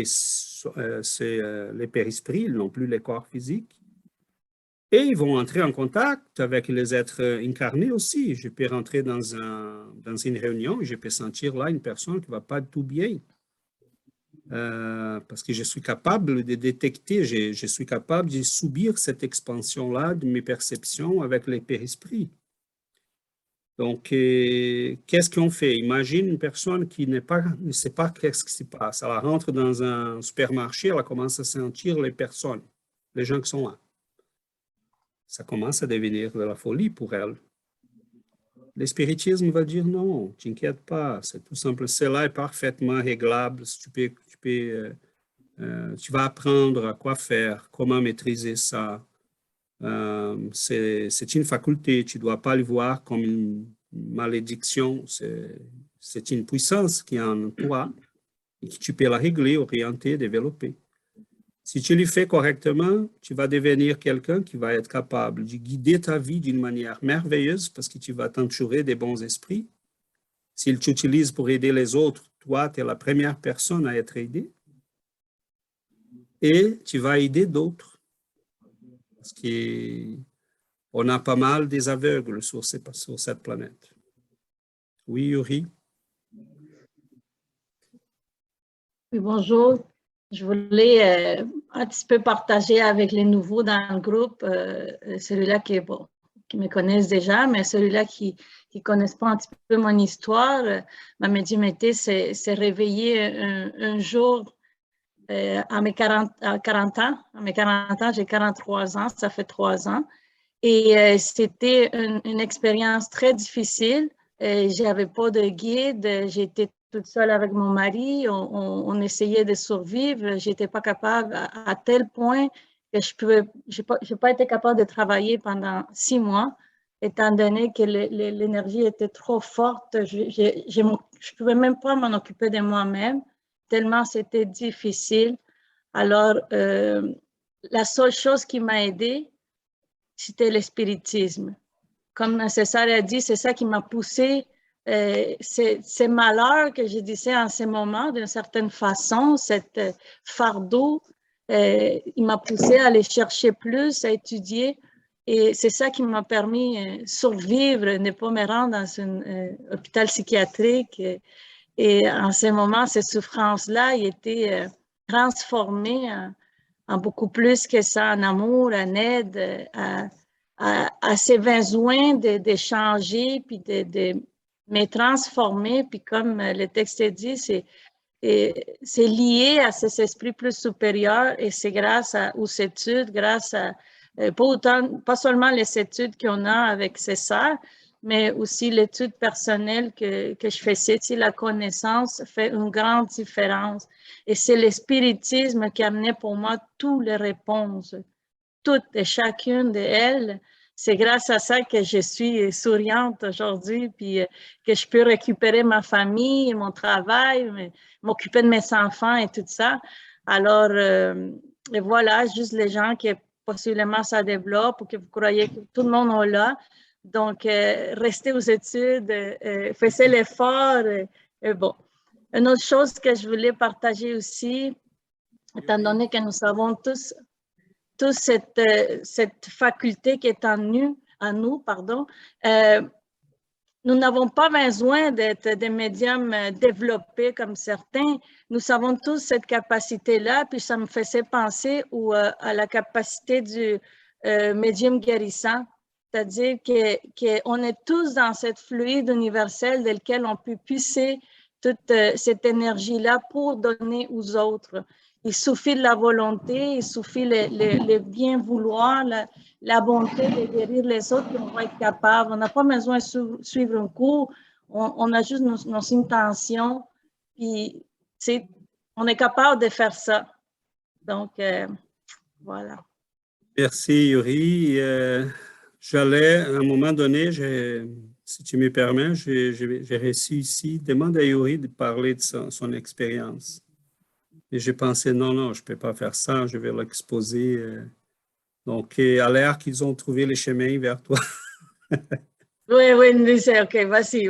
les périsprits, ils n'ont plus les corps physiques. Et ils vont entrer en contact avec les êtres incarnés aussi. Je peux rentrer dans une réunion et je peux sentir là une personne qui ne va pas tout bien. parce que je suis capable de détecter, je suis capable de subir cette expansion-là de mes perceptions avec les périsprit. Donc, qu'est-ce qu'on fait? Imagine une personne qui ne sait pas qu'est-ce qui se passe. Elle rentre dans un supermarché, elle commence à sentir les personnes, les gens qui sont là. Ça commence à devenir de la folie pour elle. L'espiritisme va dire non, t'inquiète pas, c'est tout simple. Cela est parfaitement réglable. Tu vas apprendre à quoi faire, comment maîtriser ça. C'est une faculté, tu ne dois pas le voir comme une malédiction. C'est une puissance qui est en toi et que tu peux la régler, orienter, développer. Si tu le fais correctement, tu vas devenir quelqu'un qui va être capable de guider ta vie d'une manière merveilleuse parce que tu vas t'entourer des bons esprits. S'il t'utilise pour aider les autres, toi, tu es la première personne à être aidée. Et tu vas aider d'autres. Parce qu'on a pas mal des aveugles sur cette planète. Oui, Yuri? Oui, bonjour. Je voulais un petit peu partager avec les nouveaux dans le groupe, celui-là qui me connaissent déjà, mais celui-là qui ne connaissent pas un petit peu mon histoire. Ma médiumnité s'est réveillée un jour à mes 40 ans. À mes 40 ans, j'ai 43 ans, ça fait 3 ans. Et c'était une expérience très difficile. Je n'avais pas de guide, j'étais toute seule avec mon mari, on essayait de survivre. Je n'étais pas capable à tel point que je n'ai pas été capable de travailler pendant 6 mois, étant donné que l'énergie était trop forte. Je ne pouvais même pas m'en occuper de moi-même, tellement c'était difficile. Alors, la seule chose qui m'a aidée, c'était l'espiritisme. Comme César a dit, c'est ça qui m'a poussée. Ces malheurs que je disais en ce moment, d'une certaine façon, cet fardeau, il m'a poussé à aller chercher plus, à étudier. Et c'est ça qui m'a permis de survivre, ne pas me rendre dans un hôpital psychiatrique. Et en ce moment, ces souffrances-là, ils étaient transformées en beaucoup plus que ça, en amour, en aide, à ces besoins de changer, puis de me transformer. Puis comme le texte dit, c'est lié à ces esprits plus supérieurs et c'est grâce aux études, grâce à, pas seulement les études qu'on a avec César, mais aussi l'étude personnelle que je faisais. La connaissance fait une grande différence. Et c'est le spiritisme qui a amené pour moi toutes les réponses, toutes et chacune d'elles. C'est grâce à ça que je suis souriante aujourd'hui, puis que je peux récupérer ma famille, mon travail, m'occuper de mes enfants et tout ça. Alors, et voilà, juste les gens qui possiblement ça développe ou que vous croyez que tout le monde est là. Donc, restez aux études, faites l'effort. Bon. Une autre chose que je voulais partager aussi, étant donné que nous avons tous cette faculté qui est en nous, nous n'avons pas besoin d'être des médiums développés comme certains. Nous avons tous cette capacité-là, puis ça me faisait penser à la capacité du médium guérissant, c'est-à-dire qu'on est tous dans cette fluide universelle dans lequel on peut puiser toute cette énergie-là pour donner aux autres. Il suffit de la volonté, il suffit le bien vouloir, la bonté de guérir les autres, qu'on va être capable. On n'a pas besoin de suivre un cours, on a juste nos intentions, puis on est capable de faire ça. Donc, voilà. Merci, Yuri. J'allais, à un moment donné, si tu me permets, j'ai réussi ici, demande à Yuri de parler de son expérience. Et j'ai pensé, non, je ne peux pas faire ça, je vais l'exposer. Donc, à l'air qu'ils ont trouvé le chemin vers toi. Oui, c'est OK, vas-y.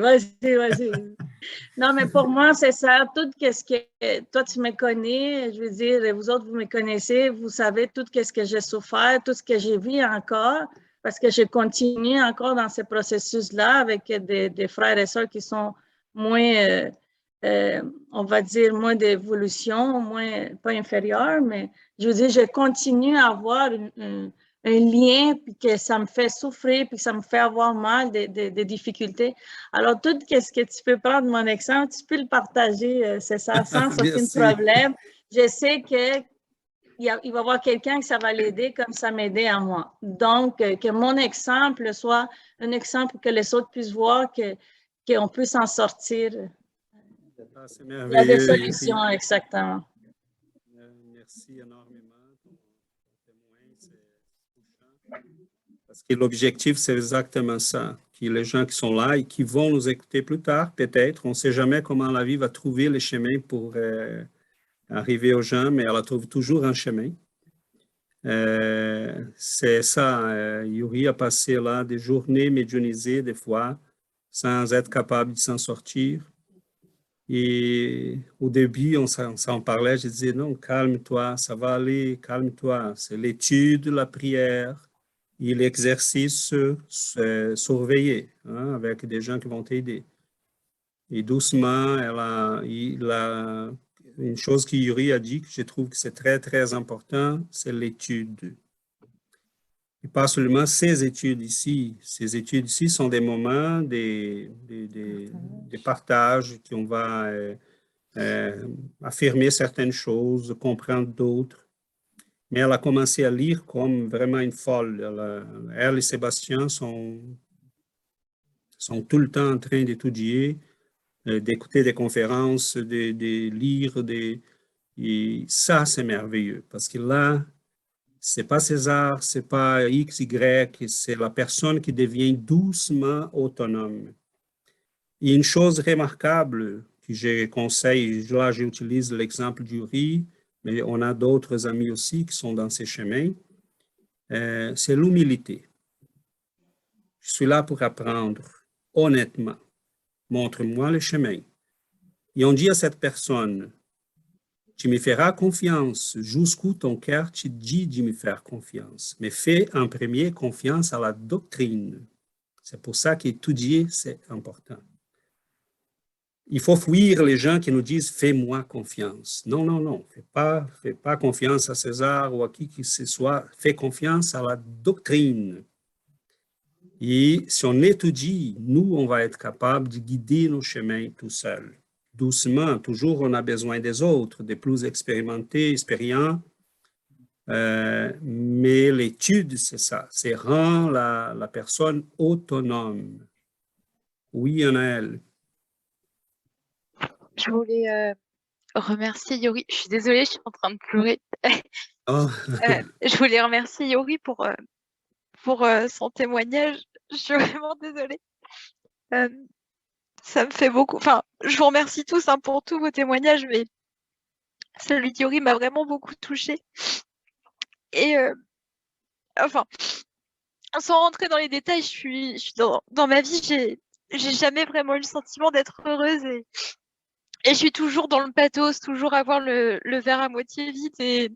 Non, mais pour moi, c'est ça, tout ce que toi, tu me connais, je veux dire, vous autres, vous me connaissez, vous savez tout ce que j'ai souffert, tout ce que j'ai vu encore, parce que je continue encore dans ce processus-là avec des frères et sœurs qui sont moins on va dire, moins d'évolution, moins, pas inférieure, mais je veux dire, je continue à avoir un lien, puis que ça me fait souffrir, puis que ça me fait avoir mal, des difficultés. Alors, tout ce que tu peux prendre mon exemple, tu peux le partager, c'est ça, sans aucun problème. Je sais qu'il va y avoir quelqu'un que ça va l'aider comme ça m'aidait à moi. Donc, que mon exemple soit un exemple que les autres puissent voir qu'on peut s'en sortir. C'est Il y a merveilleux. des solutions, exactement. Merci énormément. Parce que l'objectif, c'est exactement ça, que les gens qui sont là et qui vont nous écouter plus tard, peut-être, on ne sait jamais comment la vie va trouver les chemins pour arriver aux gens, mais elle trouve toujours un chemin. C'est ça, Yuri a passé là des journées médianisées des fois, sans être capable de s'en sortir. Et au début, on s'en parlait, je disais, non, calme-toi, ça va aller, calme-toi. C'est l'étude, la prière et l'exercice surveillé, hein, avec des gens qui vont t'aider. Et doucement, une chose que Yuri a dit, que je trouve que c'est très, très important, c'est l'étude. Et pas seulement ces études ici. Ces études ici sont des moments, des partages qu'on va affirmer certaines choses, comprendre d'autres. Mais elle a commencé à lire comme vraiment une folle. Elle et Sébastien sont tout le temps en train d'étudier, d'écouter des conférences, de lire. Et ça, c'est merveilleux parce que là, c'est pas César, c'est pas X, Y, c'est la personne qui devient doucement autonome. Et une chose remarquable que je conseille, là j'utilise l'exemple du riz, mais on a d'autres amis aussi qui sont dans ces chemins, c'est l'humilité. Je suis là pour apprendre, honnêtement. Montre-moi le chemin. Et on dit à cette personne, tu me feras confiance jusqu'où ton cœur te dit de me faire confiance. Mais fais en premier confiance à la doctrine. C'est pour ça qu'étudier, c'est important. Il faut fuir les gens qui nous disent « fais-moi confiance ». Non, non, non. Fais pas confiance à César ou à qui que ce soit. Fais confiance à la doctrine. Et si on étudie, nous, on va être capable de guider nos chemins tout seuls. Doucement, toujours, on a besoin des autres, des plus expérimentés, expérients. Mais l'étude, c'est ça. C'est rendre la personne autonome. Oui, Anaëlle. Je voulais remercier Yuri. Je suis désolée, je suis en train de pleurer. Oh. Je voulais remercier Yuri pour son témoignage. Je suis vraiment désolée. Ça me fait beaucoup. Enfin, je vous remercie tous pour tous vos témoignages, mais celui de Yuri m'a vraiment beaucoup touchée. Et enfin, sans rentrer dans les détails, je suis dans ma vie, j'ai jamais vraiment eu le sentiment d'être heureuse et je suis toujours dans le pathos, toujours avoir le verre à moitié vide et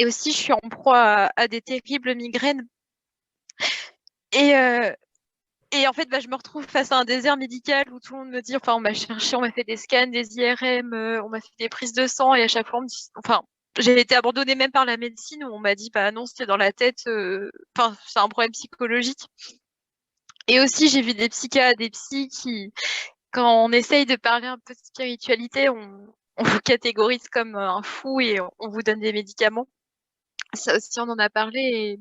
aussi je suis en proie à des terribles migraines. Et en fait, je me retrouve face à un désert médical où tout le monde me dit, enfin, on m'a cherché, on m'a fait des scans, des IRM, on m'a fait des prises de sang et à chaque fois, on me dit, enfin, j'ai été abandonnée même par la médecine où on m'a dit, bah non, c'était dans la tête, enfin, c'est un problème psychologique. Et aussi, j'ai vu des psychiatres, des psys qui, quand on essaye de parler un peu de spiritualité, on vous catégorise comme un fou et on vous donne des médicaments. Ça aussi, on en a parlé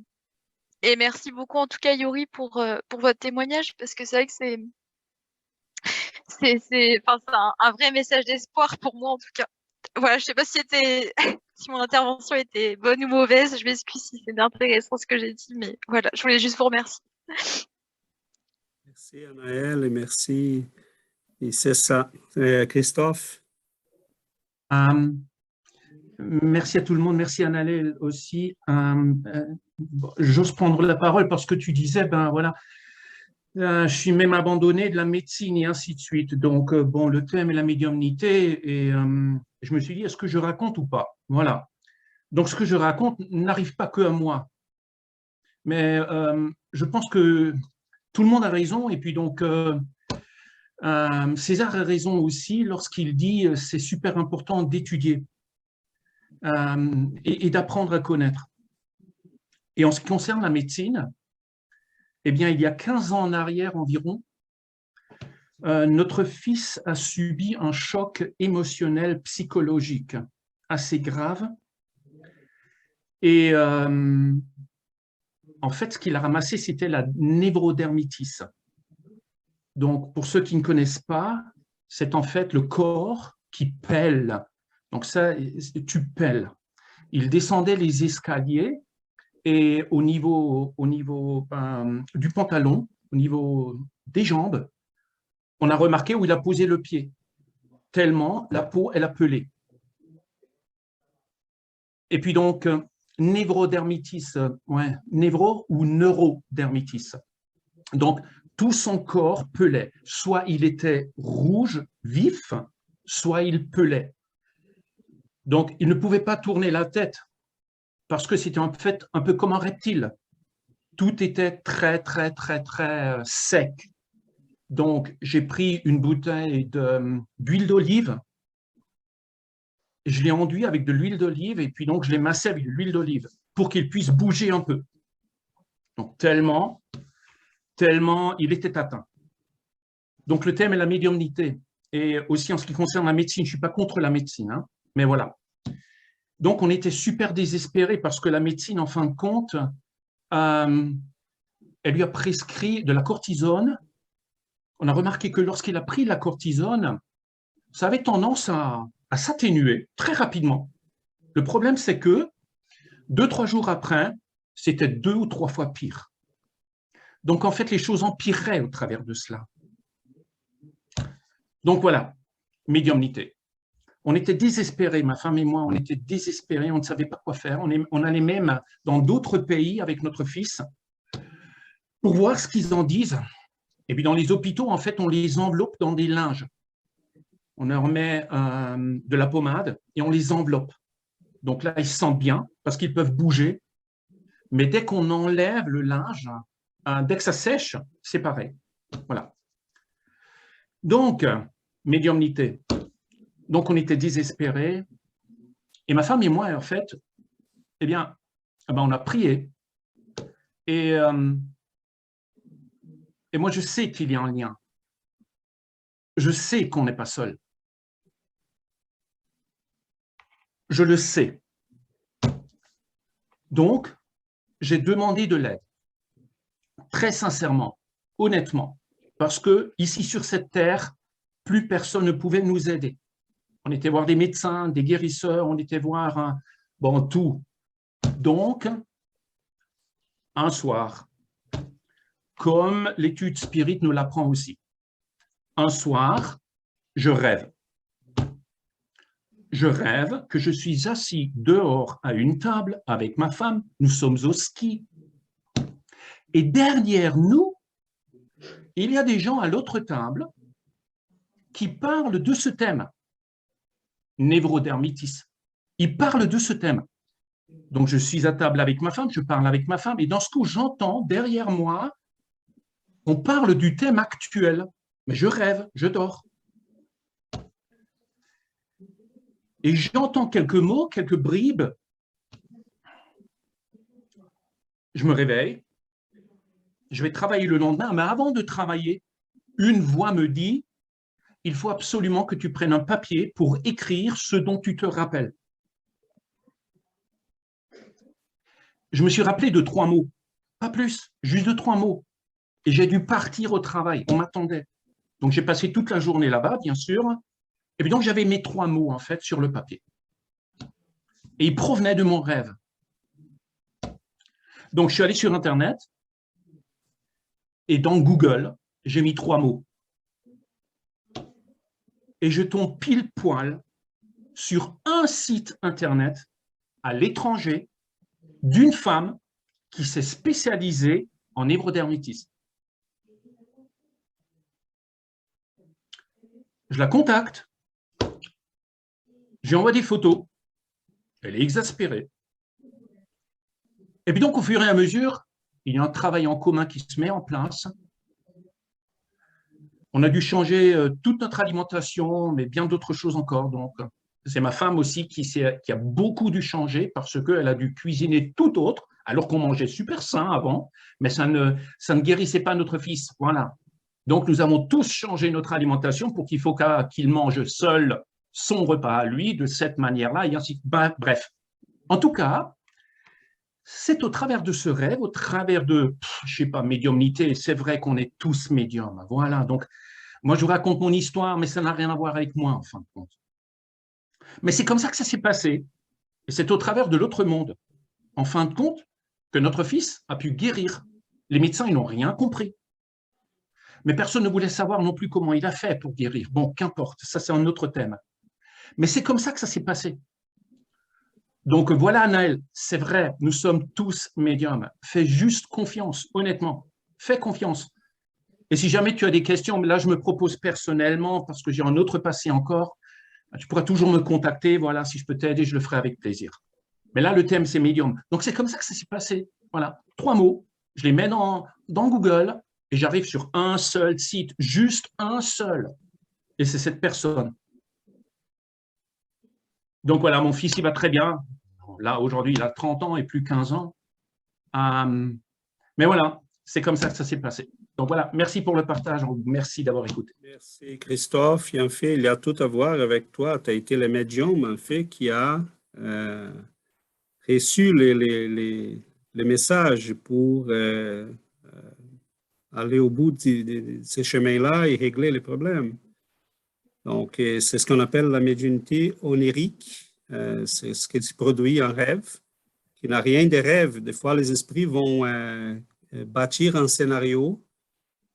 et merci beaucoup en tout cas Yuri pour votre témoignage parce que c'est vrai que c'est un vrai message d'espoir pour moi en tout cas. Voilà, je sais pas si mon intervention était bonne ou mauvaise, je m'excuse si c'est intéressant ce que j'ai dit, mais voilà, je voulais juste vous remercier. Merci Anaëlle et merci. Et c'est ça. Christophe? Merci à tout le monde, merci Anaëlle aussi. J'ose prendre la parole parce que tu disais, ben voilà, je suis même abandonné de la médecine et ainsi de suite. Donc, bon, le thème est la médiumnité et je me suis dit, est-ce que je raconte ou pas? Voilà. Donc, ce que je raconte n'arrive pas que à moi. Mais je pense que tout le monde a raison et puis donc, César a raison aussi lorsqu'il dit c'est super important d'étudier et d'apprendre à connaître. Et en ce qui concerne la médecine, eh bien, il y a 15 ans en arrière environ, notre fils a subi un choc émotionnel psychologique assez grave. Et en fait, ce qu'il a ramassé, c'était la névrodermitis. Donc, pour ceux qui ne connaissent pas, c'est en fait le corps qui pèle. Donc ça, tu pèles. Il descendait les escaliers et au niveau du pantalon, au niveau des jambes, on a remarqué où il a posé le pied, tellement la peau, elle a pelé. Et puis donc, névrodermitis, névro ou neurodermitis. Donc, tout son corps pelait. Soit il était rouge, vif, soit il pelait. Donc, il ne pouvait pas tourner la tête parce que c'était en fait un peu comme un reptile. Tout était très, très, très, très sec. Donc, j'ai pris une bouteille d'huile d'olive, je l'ai enduit avec de l'huile d'olive et puis donc je l'ai massé avec de l'huile d'olive pour qu'il puisse bouger un peu. Donc, tellement il était atteint. Donc, le thème est la médiumnité. Et aussi, en ce qui concerne la médecine, je ne suis pas contre la médecine, hein, mais voilà. Donc, on était super désespérés parce que la médecine, en fin de compte, elle lui a prescrit de la cortisone. On a remarqué que lorsqu'il a pris la cortisone, ça avait tendance à s'atténuer très rapidement. Le problème, c'est que 2-3 jours après, c'était 2 ou 3 fois pire. Donc, en fait, les choses empireraient au travers de cela. Donc, voilà, médiumnité. On était désespérés, ma femme et moi, on était désespérés, on ne savait pas quoi faire. On allait même dans d'autres pays avec notre fils pour voir ce qu'ils en disent. Et puis, dans les hôpitaux, en fait, on les enveloppe dans des linges. On leur met de la pommade et on les enveloppe. Donc là, ils se sentent bien parce qu'ils peuvent bouger. Mais dès qu'on enlève le linge, dès que ça sèche, c'est pareil. Voilà. Donc, médiumnité. Donc, on était désespérés. Et ma femme et moi, en fait, eh bien, on a prié. Et moi, je sais qu'il y a un lien. Je sais qu'on n'est pas seul. Je le sais. Donc, j'ai demandé de l'aide. Très sincèrement, honnêtement. Parce que ici, sur cette terre, plus personne ne pouvait nous aider. On était voir des médecins, des guérisseurs, on était voir tout. Donc, un soir, comme l'étude spirit nous l'apprend aussi, un soir, je rêve. Je rêve que je suis assis dehors à une table avec ma femme, nous sommes au ski. Et derrière nous, il y a des gens à l'autre table qui parlent de ce thème. Névrodermitis. Ils parlent de ce thème. Donc, je suis à table avec ma femme, je parle avec ma femme, et dans ce coup, j'entends derrière moi, on parle du thème actuel, mais je rêve, je dors. Et j'entends quelques mots, quelques bribes. Je me réveille, je vais travailler le lendemain, mais avant de travailler, une voix me dit, il faut absolument que tu prennes un papier pour écrire ce dont tu te rappelles. Je me suis rappelé de 3 mots, pas plus, juste de 3 mots. Et j'ai dû partir au travail, on m'attendait. Donc j'ai passé toute la journée là-bas, bien sûr. Et puis donc j'avais mes 3 mots, en fait, sur le papier. Et ils provenaient de mon rêve. Donc je suis allé sur Internet et dans Google, j'ai mis 3 mots. Et je tombe pile poil sur un site Internet à l'étranger d'une femme qui s'est spécialisée en névrodermitis. Je la contacte, j'envoie des photos, elle est exaspérée. Et puis donc, au fur et à mesure, il y a un travail en commun qui se met en place. On a dû changer toute notre alimentation, mais bien d'autres choses encore. Donc, c'est ma femme aussi qui a beaucoup dû changer parce qu'elle a dû cuisiner tout autre, alors qu'on mangeait super sain avant, mais ça ne guérissait pas notre fils. Voilà. Donc, nous avons tous changé notre alimentation pour qu'il mange seul son repas à lui, de cette manière-là, et ainsi. Bref. En tout cas, c'est au travers de ce rêve, au travers de, je sais pas, médiumnité, c'est vrai qu'on est tous médiums. Voilà. Donc, moi, je vous raconte mon histoire, mais ça n'a rien à voir avec moi, en fin de compte. Mais c'est comme ça que ça s'est passé. Et c'est au travers de l'autre monde, en fin de compte, que notre fils a pu guérir. Les médecins, ils n'ont rien compris. Mais personne ne voulait savoir non plus comment il a fait pour guérir. Bon, qu'importe, ça c'est un autre thème. Mais c'est comme ça que ça s'est passé. Donc voilà, Anaël, c'est vrai, nous sommes tous médiums. Fais juste confiance, honnêtement. Fais confiance. Et si jamais tu as des questions, là je me propose personnellement, parce que j'ai un autre passé encore, tu pourras toujours me contacter. Voilà, si je peux t'aider, je le ferai avec plaisir. Mais là, le thème, c'est médium. Donc c'est comme ça que ça s'est passé. Voilà, 3 mots, je les mets dans Google, et j'arrive sur un seul site, juste un seul. Et c'est cette personne. Donc voilà, mon fils, il va très bien. Là, aujourd'hui, il a 30 ans et plus 15 ans. Mais voilà, c'est comme ça que ça s'est passé. Donc voilà, merci pour le partage. Merci d'avoir écouté. Merci Christophe. Et en fait, il y a tout à voir avec toi. Tu as été le médium, en fait, qui a reçu les messages pour aller au bout de ces chemins-là et régler les problèmes. Donc, c'est ce qu'on appelle la médiumnité onirique. C'est ce qui se produit en rêve, qui n'a rien de rêve. Des fois, les esprits vont bâtir un scénario.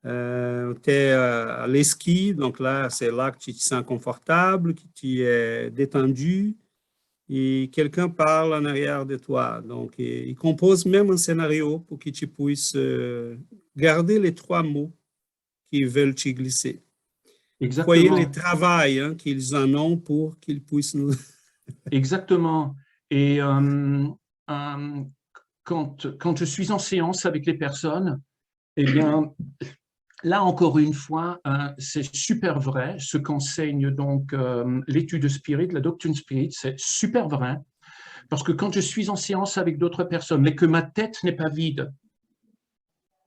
Tu es à l'esquí, donc là, c'est là que tu te sens confortable, que tu es détendu, et quelqu'un parle en arrière de toi. Donc, il compose même un scénario pour que tu puisses garder les 3 mots qu'ils veulent te glisser. Exactement. Voyez le travail qu'ils en ont pour qu'ils puissent nous... Exactement. Et quand je suis en séance avec les personnes, eh bien, là, encore une fois, c'est super vrai. Ce qu'enseigne donc l'étude spirit, la doctrine spirit, c'est super vrai. Parce que quand je suis en séance avec d'autres personnes, mais que ma tête n'est pas vide,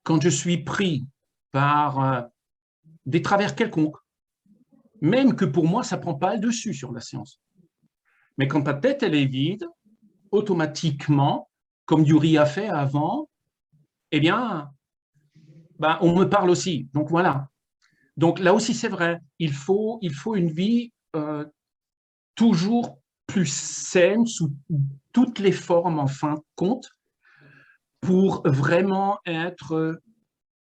quand je suis pris par des travers quelconques, même que pour moi, ça ne prend pas le dessus sur la séance. Mais quand ta tête, elle est vide, automatiquement, comme Yuri a fait avant, eh bien, on me parle aussi. Donc voilà. Donc là aussi, c'est vrai. Il faut une vie toujours plus saine sous toutes les formes, en fin de compte, pour vraiment être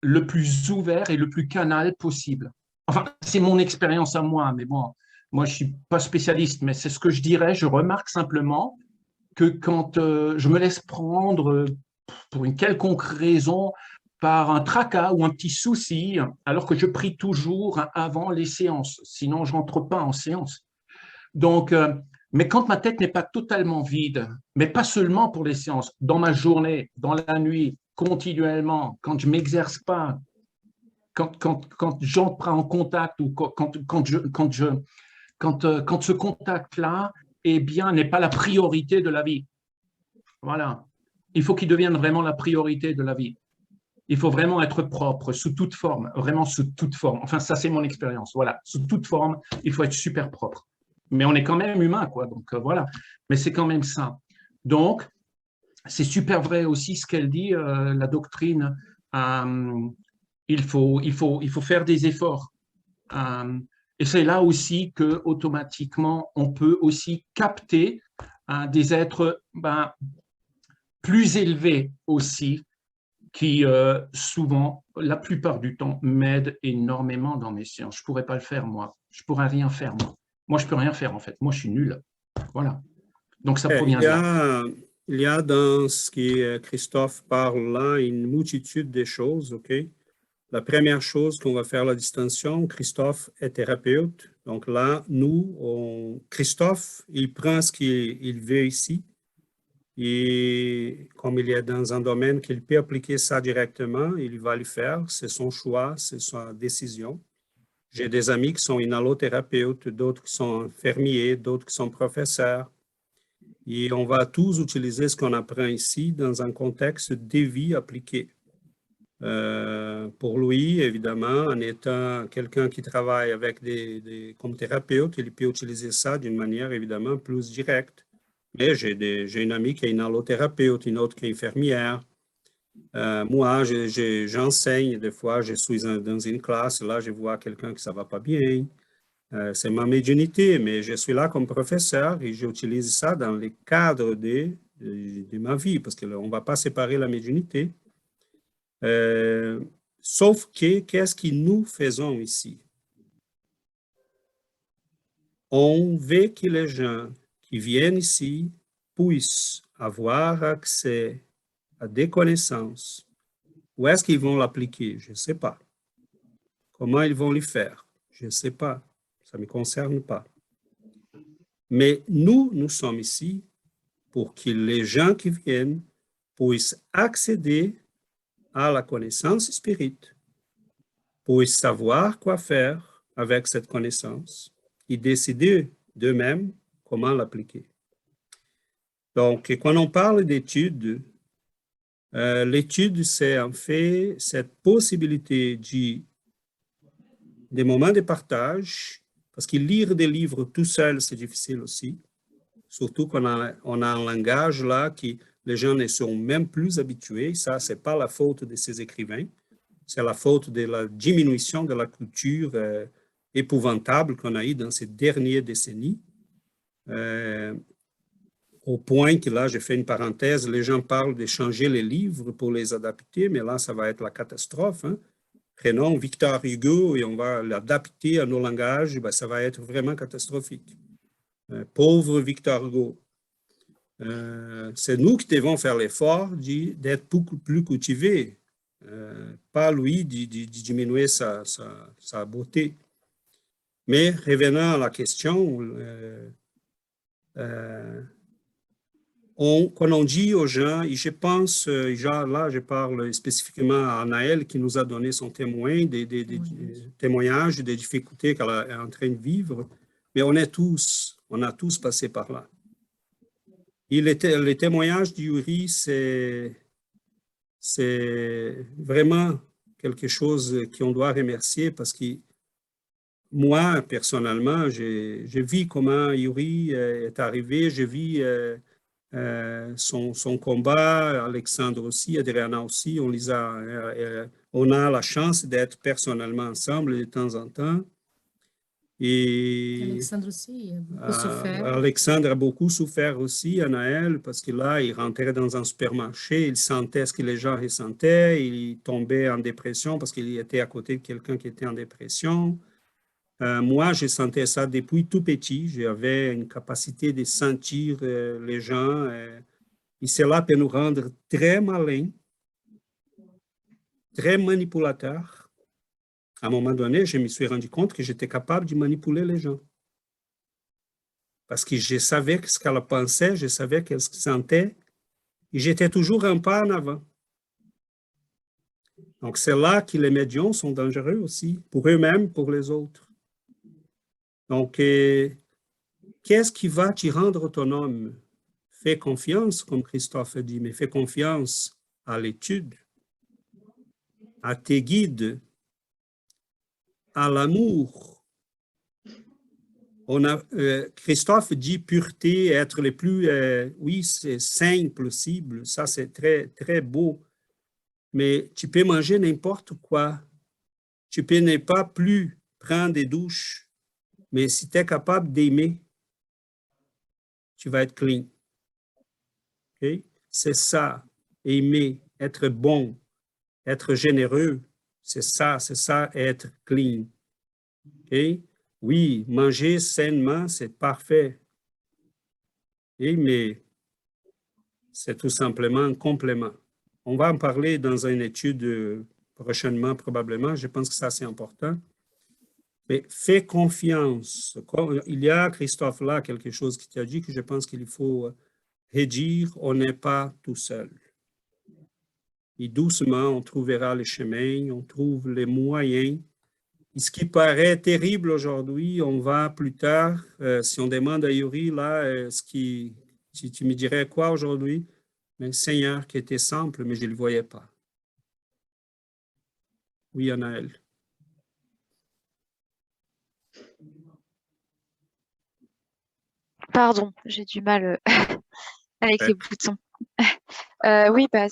le plus ouvert et le plus canal possible. Enfin, c'est mon expérience à moi, mais bon, moi, je ne suis pas spécialiste, mais c'est ce que je dirais. Je remarque simplement que quand je me laisse prendre pour une quelconque raison par un tracas ou un petit souci, alors que je prie toujours avant les séances, sinon je n'entre pas en séance. Donc, mais quand ma tête n'est pas totalement vide, mais pas seulement pour les séances, dans ma journée, dans la nuit, continuellement, quand je ne m'exerce pas, quand j'entre en contact ou quand ce contact-là, eh bien, n'est pas la priorité de la vie. Voilà. Il faut qu'il devienne vraiment la priorité de la vie. Il faut vraiment être propre, sous toute forme, vraiment sous toute forme. Enfin, ça, c'est mon expérience. Voilà, sous toute forme, il faut être super propre. Mais on est quand même humain, quoi. Donc, voilà. Mais c'est quand même ça. Donc, c'est super vrai aussi ce qu'elle dit, la doctrine. Il faut faire des efforts. Et c'est là aussi que automatiquement on peut aussi capter des êtres plus élevés aussi, qui souvent, la plupart du temps, m'aident énormément dans mes séances. Je ne pourrais pas le faire, moi. Je ne pourrais rien faire, moi. Moi, je ne peux rien faire, en fait. Moi, je suis nul. Voilà. Donc, ça provient de là. Il y a dans ce que Christophe parle là une multitude de choses, OK? La première chose qu'on va faire la distinction, Christophe est thérapeute. Donc là, Christophe, il prend ce qu'il veut ici. Et comme il est dans un domaine qu'il peut appliquer ça directement, il va le faire. C'est son choix, c'est sa décision. J'ai des amis qui sont inhalothérapeutes, d'autres qui sont infirmiers, d'autres qui sont professeurs. Et on va tous utiliser ce qu'on apprend ici dans un contexte de vie appliqué. Pour lui, évidemment, en étant quelqu'un qui travaille avec comme thérapeute, il peut utiliser ça d'une manière évidemment plus directe. Mais j'ai une amie qui est inhalothérapeute, une autre qui est infirmière. Moi, j'enseigne des fois, je suis dans une classe, là, je vois quelqu'un qui ça va pas bien. C'est ma médiumnité, mais je suis là comme professeur et j'utilise ça dans le cadre de ma vie, parce qu'on ne va pas séparer la médiumnité. Sauf que, qu'est-ce que nous faisons ici? On veut que les gens qui viennent ici puissent avoir accès à des connaissances. Où est-ce qu'ils vont l'appliquer? Je ne sais pas. Comment ils vont le faire? Je ne sais pas. Ça ne me concerne pas. Mais nous sommes ici pour que les gens qui viennent puissent accéder à la connaissance spirituelle, puissent savoir quoi faire avec cette connaissance et décider d'eux-mêmes comment l'appliquer. Donc, quand on parle d'études, l'étude, c'est en fait cette possibilité des moments de partage, parce que lire des livres tout seul, c'est difficile aussi, surtout qu'on a un langage là qui les gens ne sont même plus habitués. Ça, ce n'est pas la faute de ces écrivains, c'est la faute de la diminution de la culture épouvantable qu'on a eue dans ces dernières décennies. Au point que là, j'ai fait une parenthèse, les gens parlent de changer les livres pour les adapter, mais là, ça va être la catastrophe. Hein? Prenons Victor Hugo et on va l'adapter à nos langages, ben, ça va être vraiment catastrophique. Pauvre Victor Hugo. C'est nous qui devons faire l'effort d'être beaucoup plus cultivés, pas lui de diminuer sa beauté. Mais revenant à la question, quand on dit aux gens, et je pense, là je parle spécifiquement à Anaëlle qui nous a donné son témoignage des difficultés qu'elle est en train de vivre, mais on a tous passé par là. Et le témoignage d'Yuri, c'est vraiment quelque chose qu'on doit remercier parce que moi, personnellement, j'ai vu comment Yuri est arrivé, j'ai vu son combat, Alexandre aussi, Adriana aussi, on a la chance d'être personnellement ensemble de temps en temps. Et Alexandre aussi a beaucoup souffert. Alexandre a beaucoup souffert aussi, Anaëlle, parce que là, il rentrait dans un supermarché, il sentait ce que les gens ressentaient, il tombait en dépression parce qu'il était à côté de quelqu'un qui était en dépression. Moi, je sentais ça depuis tout petit. J'avais une capacité de sentir les gens. Et cela peut nous rendre très malins, très manipulateurs. À un moment donné, je me suis rendu compte que j'étais capable de manipuler les gens. Parce que je savais ce qu'elle pensait, je savais ce qu'elle sentait, et j'étais toujours un pas en avant. Donc, c'est là que les médiums sont dangereux aussi, pour eux-mêmes, pour les autres. Donc, qu'est-ce qui va te rendre autonome? Fais confiance, comme Christophe a dit, mais fais confiance à l'étude, à tes guides, à l'amour. Christophe dit pureté, être le plus, oui, c'est sain possible, ça c'est très, très beau, mais tu peux manger n'importe quoi, tu peux ne pas plus prendre des douches, mais si tu es capable d'aimer, tu vas être clean. Okay? C'est ça, aimer, être bon, être généreux, c'est ça, être clean. Okay? Oui, manger sainement, c'est parfait. Okay? Mais c'est tout simplement un complément. On va en parler dans une étude prochainement, probablement. Je pense que ça, c'est important. Mais fais confiance. Il y a, Christophe, là, quelque chose qui t'a dit que je pense qu'il faut redire, on n'est pas tout seul. Et doucement, on trouvera les chemins, on trouve les moyens. ce qui paraît terrible aujourd'hui, on va plus tard, si on demande à Yuri, là, tu me dirais quoi aujourd'hui? Un Seigneur qui était simple, mais je ne le voyais pas. Oui, Anaël. Pardon, j'ai du mal avec Ouais. les boutons. Oui, bah,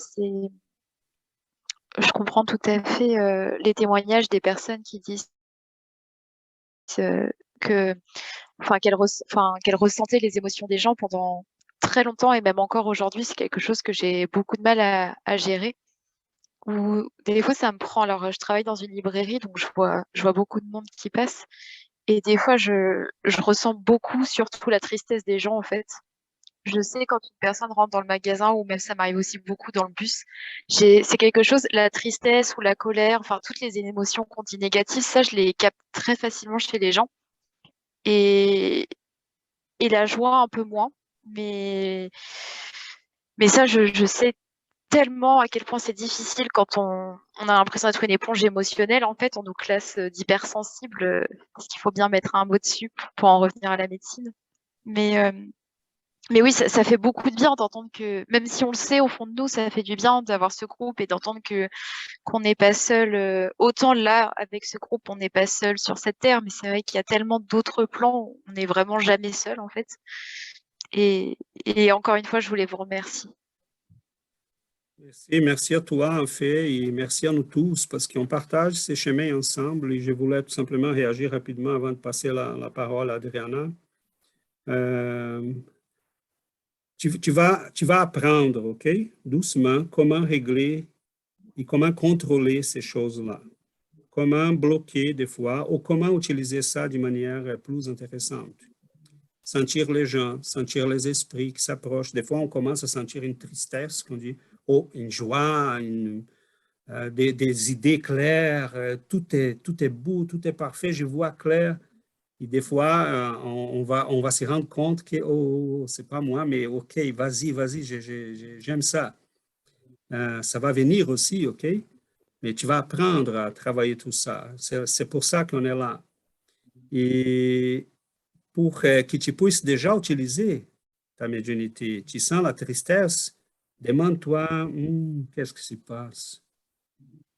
je comprends tout à fait les témoignages des personnes qui disent qu'elles ressentaient les émotions des gens pendant très longtemps et même encore aujourd'hui, c'est quelque chose que j'ai beaucoup de mal à gérer. Ou des fois, ça me prend. Alors, je travaille dans une librairie, donc je vois beaucoup de monde qui passe. Et des fois, je ressens beaucoup, surtout la tristesse des gens, en fait. Je sais quand une personne rentre dans le magasin, ou même ça m'arrive aussi beaucoup dans le bus, c'est quelque chose, la tristesse ou la colère, enfin, toutes les émotions qu'on dit négatives, ça, je les capte très facilement chez les gens. Et la joie, un peu moins. Mais ça, je sais tellement à quel point c'est difficile quand on a l'impression d'être une éponge émotionnelle. En fait, on nous classe d'hypersensibles, parce qu'il faut bien mettre un mot dessus pour en revenir à la médecine. Mais oui, ça fait beaucoup de bien d'entendre que, même si on le sait au fond de nous, ça fait du bien d'avoir ce groupe et d'entendre qu'on n'est pas seul. Autant là, avec ce groupe, on n'est pas seul sur cette terre, mais c'est vrai qu'il y a tellement d'autres plans, on n'est vraiment jamais seul en fait. Et encore une fois, je voulais vous remercier. Merci à toi, en fait, et merci à nous tous, parce qu'on partage ces chemins ensemble, et je voulais tout simplement réagir rapidement avant de passer la parole à Adriana. Tu vas apprendre, OK, doucement, comment régler et comment contrôler ces choses-là. Comment bloquer des fois, ou comment utiliser ça de manière plus intéressante. Sentir les gens, sentir les esprits qui s'approchent. Des fois, on commence à sentir une tristesse, qu'on dit, oh, une joie, des idées claires, tout est beau, tout est parfait, je vois clair. Et des fois, on va se rendre compte que, oh, c'est pas moi, mais OK, vas-y, j'aime ça. Ça va venir aussi, OK? Mais tu vas apprendre à travailler tout ça. C'est pour ça qu'on est là. Et pour que tu puisses déjà utiliser ta médiumnité, tu sens la tristesse, demande-toi, qu'est-ce qui se passe?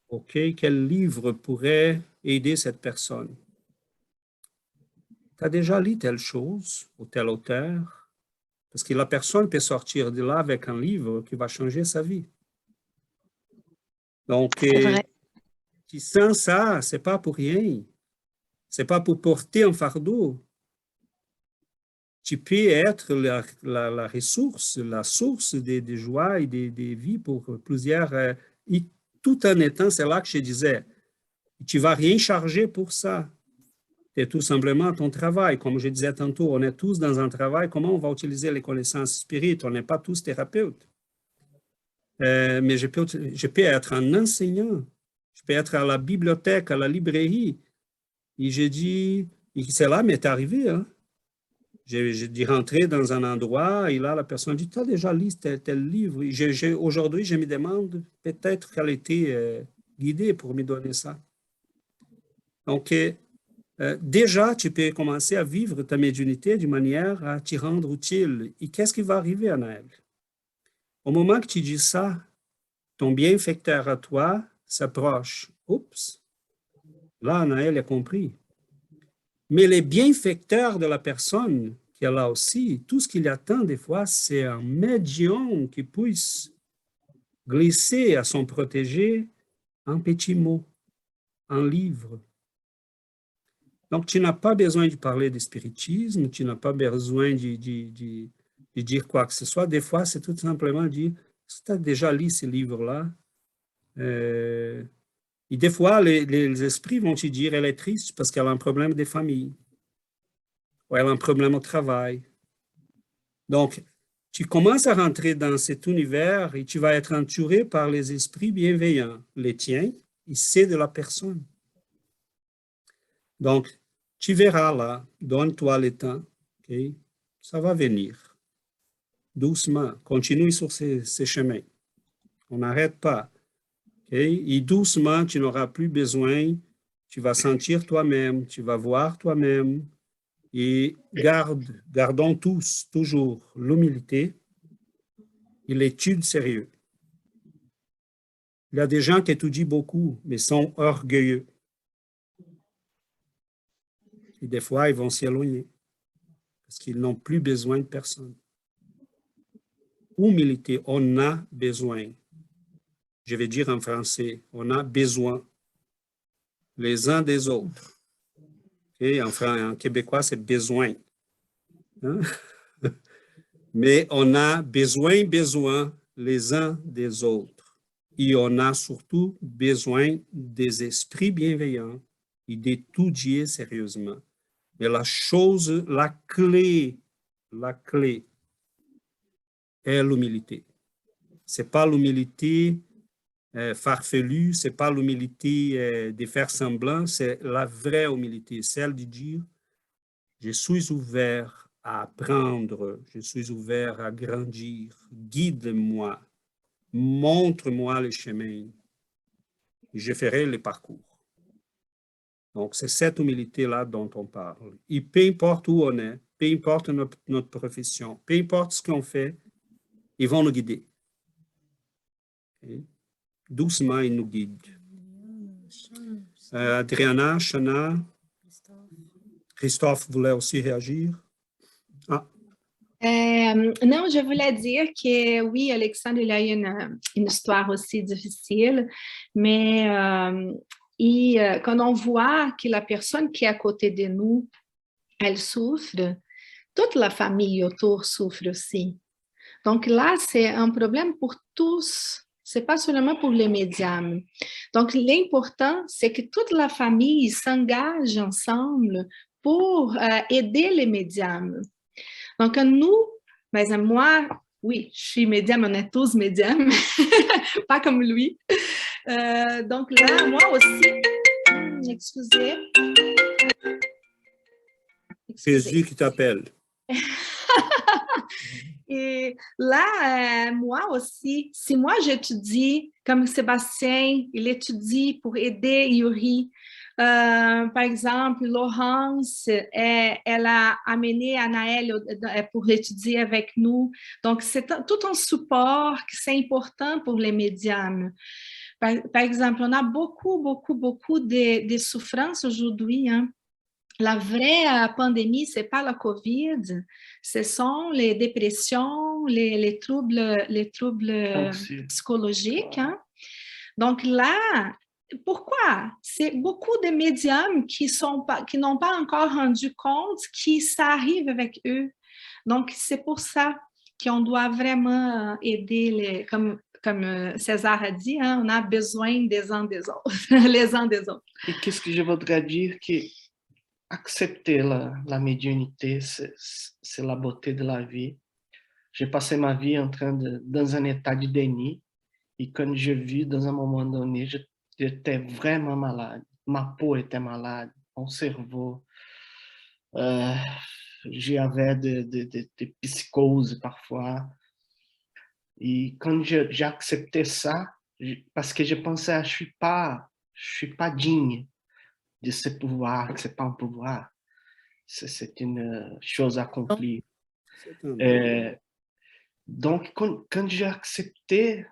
OK, quel livre pourrait aider cette personne? Tu as déjà lu telle chose ou tel auteur? Parce que la personne peut sortir de là avec un livre qui va changer sa vie. Donc, tu sens ça, c'est pas pour rien. C'est pas pour porter un fardeau. Tu peux être la ressource, la source de joie et de vie pour plusieurs. Et tout en étant, c'est là que je disais, tu ne vas rien charger pour ça. C'est tout simplement ton travail. Comme je disais tantôt, on est tous dans un travail. Comment on va utiliser les connaissances spirites? On n'est pas tous thérapeutes. Mais je peux être un enseignant. Je peux être à la bibliothèque, à la librairie. Et j'ai dit, et c'est là m'est arrivé, hein. J'ai dit rentrer dans un endroit et là, la personne dit, tu as déjà lu tel livre. Aujourd'hui, je me demande peut-être qu'elle était guidée pour me donner ça. Donc, déjà, tu peux commencer à vivre ta médiumnité d'une manière à t'y rendre utile. Et qu'est-ce qui va arriver, Anaël? Au moment que tu dis ça, ton bienfaiteur à toi s'approche. Oups! Là, Anaël a compris. Mais les bienfaiteurs de la personne qui est là aussi, tout ce qu'il attend des fois, c'est un médium qui puisse glisser à son protégé un petit mot, un livre. Donc, tu n'as pas besoin de parler de spiritisme, tu n'as pas besoin de dire quoi que ce soit. Des fois, c'est tout simplement dire, si tu as déjà lu ce livre-là, et des fois, les esprits vont te dire, elle est triste parce qu'elle a un problème de famille. Ou elle a un problème au travail. Donc, tu commences à rentrer dans cet univers et tu vas être entouré par les esprits bienveillants, les tiens, et c'est de la personne. Donc, tu verras là, donne-toi le temps, okay? Ça va venir. Doucement, continue sur ces chemins. On n'arrête pas. Okay? Et doucement, tu n'auras plus besoin tu vas sentir toi-même, tu vas voir toi-même. Et gardons tous toujours l'humilité et l'étude sérieuse. Il y a des gens qui étudient beaucoup, mais sont orgueilleux. Et des fois, ils vont s'y éloigner parce qu'ils n'ont plus besoin de personne. Humilité, on a besoin. Je vais dire en français, on a besoin les uns des autres. Et en québécois, c'est besoin. Hein? Mais on a besoin les uns des autres. Et on a surtout besoin des esprits bienveillants et d'étudier sérieusement. Mais la clé est l'humilité. Ce n'est pas l'humilité farfelue, ce n'est pas l'humilité de faire semblant, c'est la vraie humilité, celle de dire « Je suis ouvert à apprendre, je suis ouvert à grandir, guide-moi, montre-moi le chemin, et je ferai le parcours. » Donc, c'est cette humilité-là dont on parle. Et peu importe où on est, peu importe notre profession, peu importe ce qu'on fait, ils vont nous guider. Okay? Doucement, ils nous guident. Adriana, Chana, Christophe voulait aussi réagir. Ah. Non, je voulais dire que oui, Alexandre, il a une histoire aussi difficile, mais quand on voit que la personne qui est à côté de nous, elle souffre, toute la famille autour souffre aussi. Donc là, c'est un problème pour tous. Ce n'est pas seulement pour les médiums. Donc, l'important, c'est que toute la famille s'engage ensemble pour aider les médiums. Donc, nous, ben, moi, oui, je suis médium, on est tous médiums, pas comme lui. Donc là, moi aussi, excusez. Jésus qui t'appelle. Et là, moi aussi, si moi j'étudie, comme Sébastien, il étudie pour aider Yuri. Par exemple, Laurence, elle a amené Anaël pour étudier avec nous. Donc, c'est tout un support que c'est important pour les médiums. Par exemple, on a beaucoup de souffrances aujourd'hui, hein. La vraie pandémie, ce n'est pas la COVID, ce sont les dépressions, les troubles psychologiques. Hein? Donc là, pourquoi? C'est beaucoup de médiums qui n'ont pas encore rendu compte que ça arrive avec eux. Donc, c'est pour ça qu'on doit vraiment aider, comme César a dit, hein, on a besoin des uns des autres, les uns des autres. Et qu'est-ce que je voudrais dire que accepter la médiumnité, c'est la beauté de la vie. J'ai passé ma vie dans un état de déni et quand je vis dans un moment donné, j'étais vraiment malade. Ma peau était malade, mon cerveau. J'avais des psychoses parfois. Et quand j'ai accepté ça, parce que je pensais, je suis pas digne de ce pouvoir, que ce n'est pas un pouvoir, c'est une chose accomplie. Donc, quand j'ai accepté,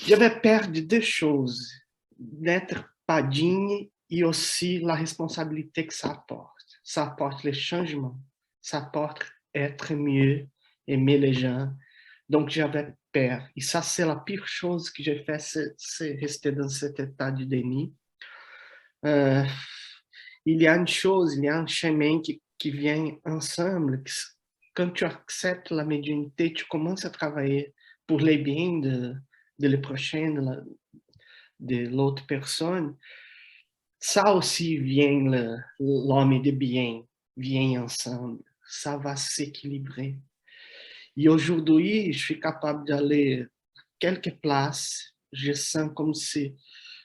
j'avais perdu deux choses, n'être pas digne et aussi la responsabilité que ça apporte. Ça apporte les changements, ça apporte être mieux, aimer les gens. Donc, j'avais peur. Et ça, c'est la pire chose que j'ai fait, c'est rester dans cet état de déni. Il y a une chose, il y a un chemin qui vient ensemble. Quand tu acceptes la médiumnité, tu commences à travailler pour les biens de le prochain, de l'autre personne. Ça aussi vient, l'homme de bien, vient ensemble. Ça va s'équilibrer. Et aujourd'hui, je suis capable d'aller quelques places. Je sens comme si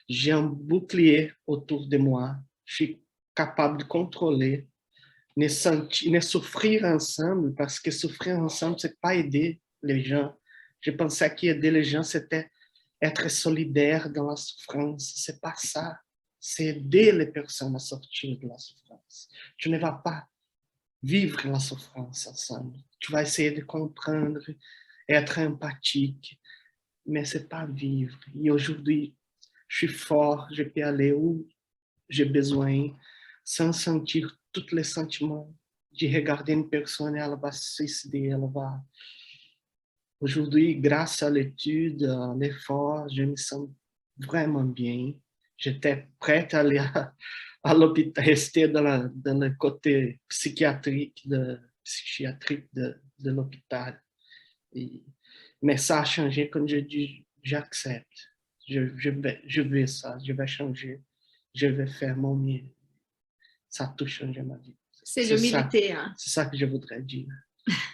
j'ai un bouclier autour de moi. Je suis capable de contrôler, ne souffrir ensemble, parce que souffrir ensemble, c'est pas aider les gens. Je pensais qu'aider les gens, c'était être solidaire dans la souffrance. C'est pas ça. c'est aider les personnes à sortir de la souffrance. Tu ne vas pas vivre la souffrance ensemble. Tu vas essayer de comprendre, être empathique, mais ce n'est pas vivre. Et aujourd'hui, je suis fort, je peux aller où j'ai besoin, sans sentir tous les sentiments de regarder une personne et elle va se suicider, elle va... Aujourd'hui, grâce à l'étude, à l'effort, je me sens vraiment bien. J'étais prête à aller à l'hôpital, rester dans le côté psychiatrique de l'hôpital. Mais ça a changé quand j'ai dit, j'accepte, je veux ça, je vais changer, je vais faire mon mieux. Ça a tout changé ma vie. C'est l'humilité. Hein? C'est ça que je voudrais dire.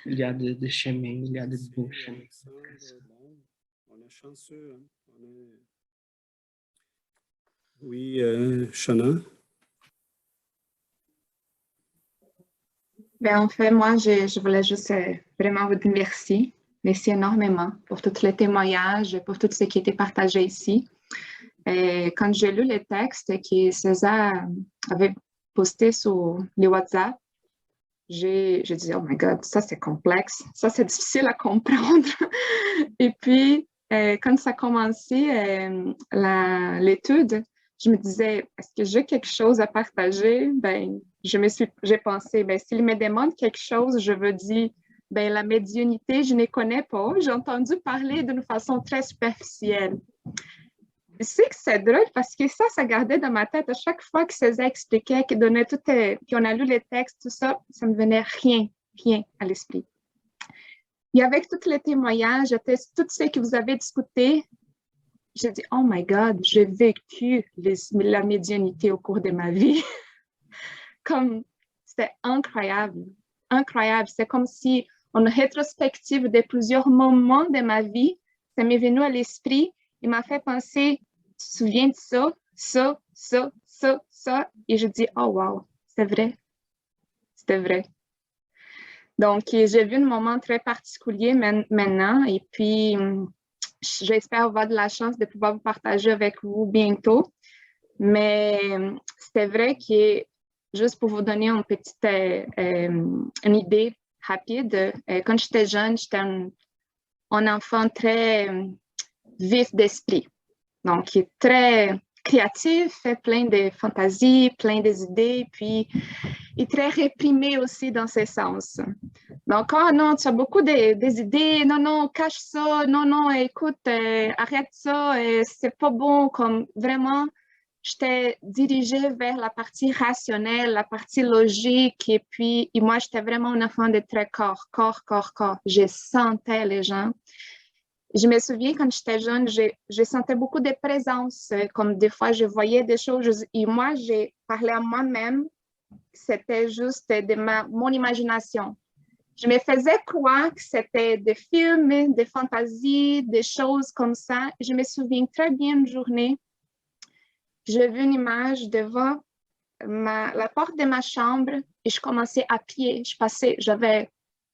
Il y a des chemins, il y a de beaux chemins. On est chanceux. Hein? Oui, Shana. Ben, en fait, moi, je voulais juste vraiment vous dire merci. Merci énormément pour tous les témoignages, pour tout ce qui a été partagé ici. Et quand j'ai lu les textes que César avait postés sur les WhatsApp, j'ai dit, oh my God, ça c'est complexe, ça c'est difficile à comprendre. Et puis, quand ça a commencé l'étude, je me disais, est-ce que j'ai quelque chose à partager? Ben, j'ai pensé, ben, s'il me demande quelque chose, je veux dire, ben, la médiumnité, je ne connais pas. J'ai entendu parler d'une façon très superficielle. Je sais que c'est drôle parce que ça gardait dans ma tête. À chaque fois que César expliquait, qu'on a lu les textes, tout ça, ça ne me venait rien à l'esprit. Et avec tous les témoignages, tout ce que vous avez discuté, j'ai dit, oh my God, j'ai vécu la médiumnité au cours de ma vie. C'était incroyable, incroyable. C'est comme si, en rétrospective de plusieurs moments de ma vie, ça m'est venu à l'esprit. Il m'a fait penser, tu te souviens de ça, ça. Et je dis, oh wow, c'est vrai. C'était vrai. Donc, j'ai vu un moment très particulier maintenant. Et puis, j'espère avoir de la chance de pouvoir vous partager avec vous bientôt. Mais c'était vrai que, juste pour vous donner une petite une idée rapide, quand j'étais jeune, j'étais un enfant très vif d'esprit. Donc, qui est très créatif, plein de fantaisies, plein d'idées, puis il est très réprimé aussi dans ce sens. Donc, oh non, tu as beaucoup des idées, non, cache ça, non, écoute, arrête ça, c'est pas bon, comme vraiment, j'étais dirigée vers la partie rationnelle, la partie logique, et puis moi, j'étais vraiment un enfant de très corps. Je sentais les gens. Je me souviens, quand j'étais jeune, je sentais beaucoup de présence, comme des fois, je voyais des choses, et moi, j'ai parlé à moi-même, c'était juste de mon imagination. Je me faisais croire que c'était des films, des fantasies, des choses comme ça. Je me souviens très bien une journée, j'ai vu une image devant la porte de ma chambre et je commençais à plier. J'avais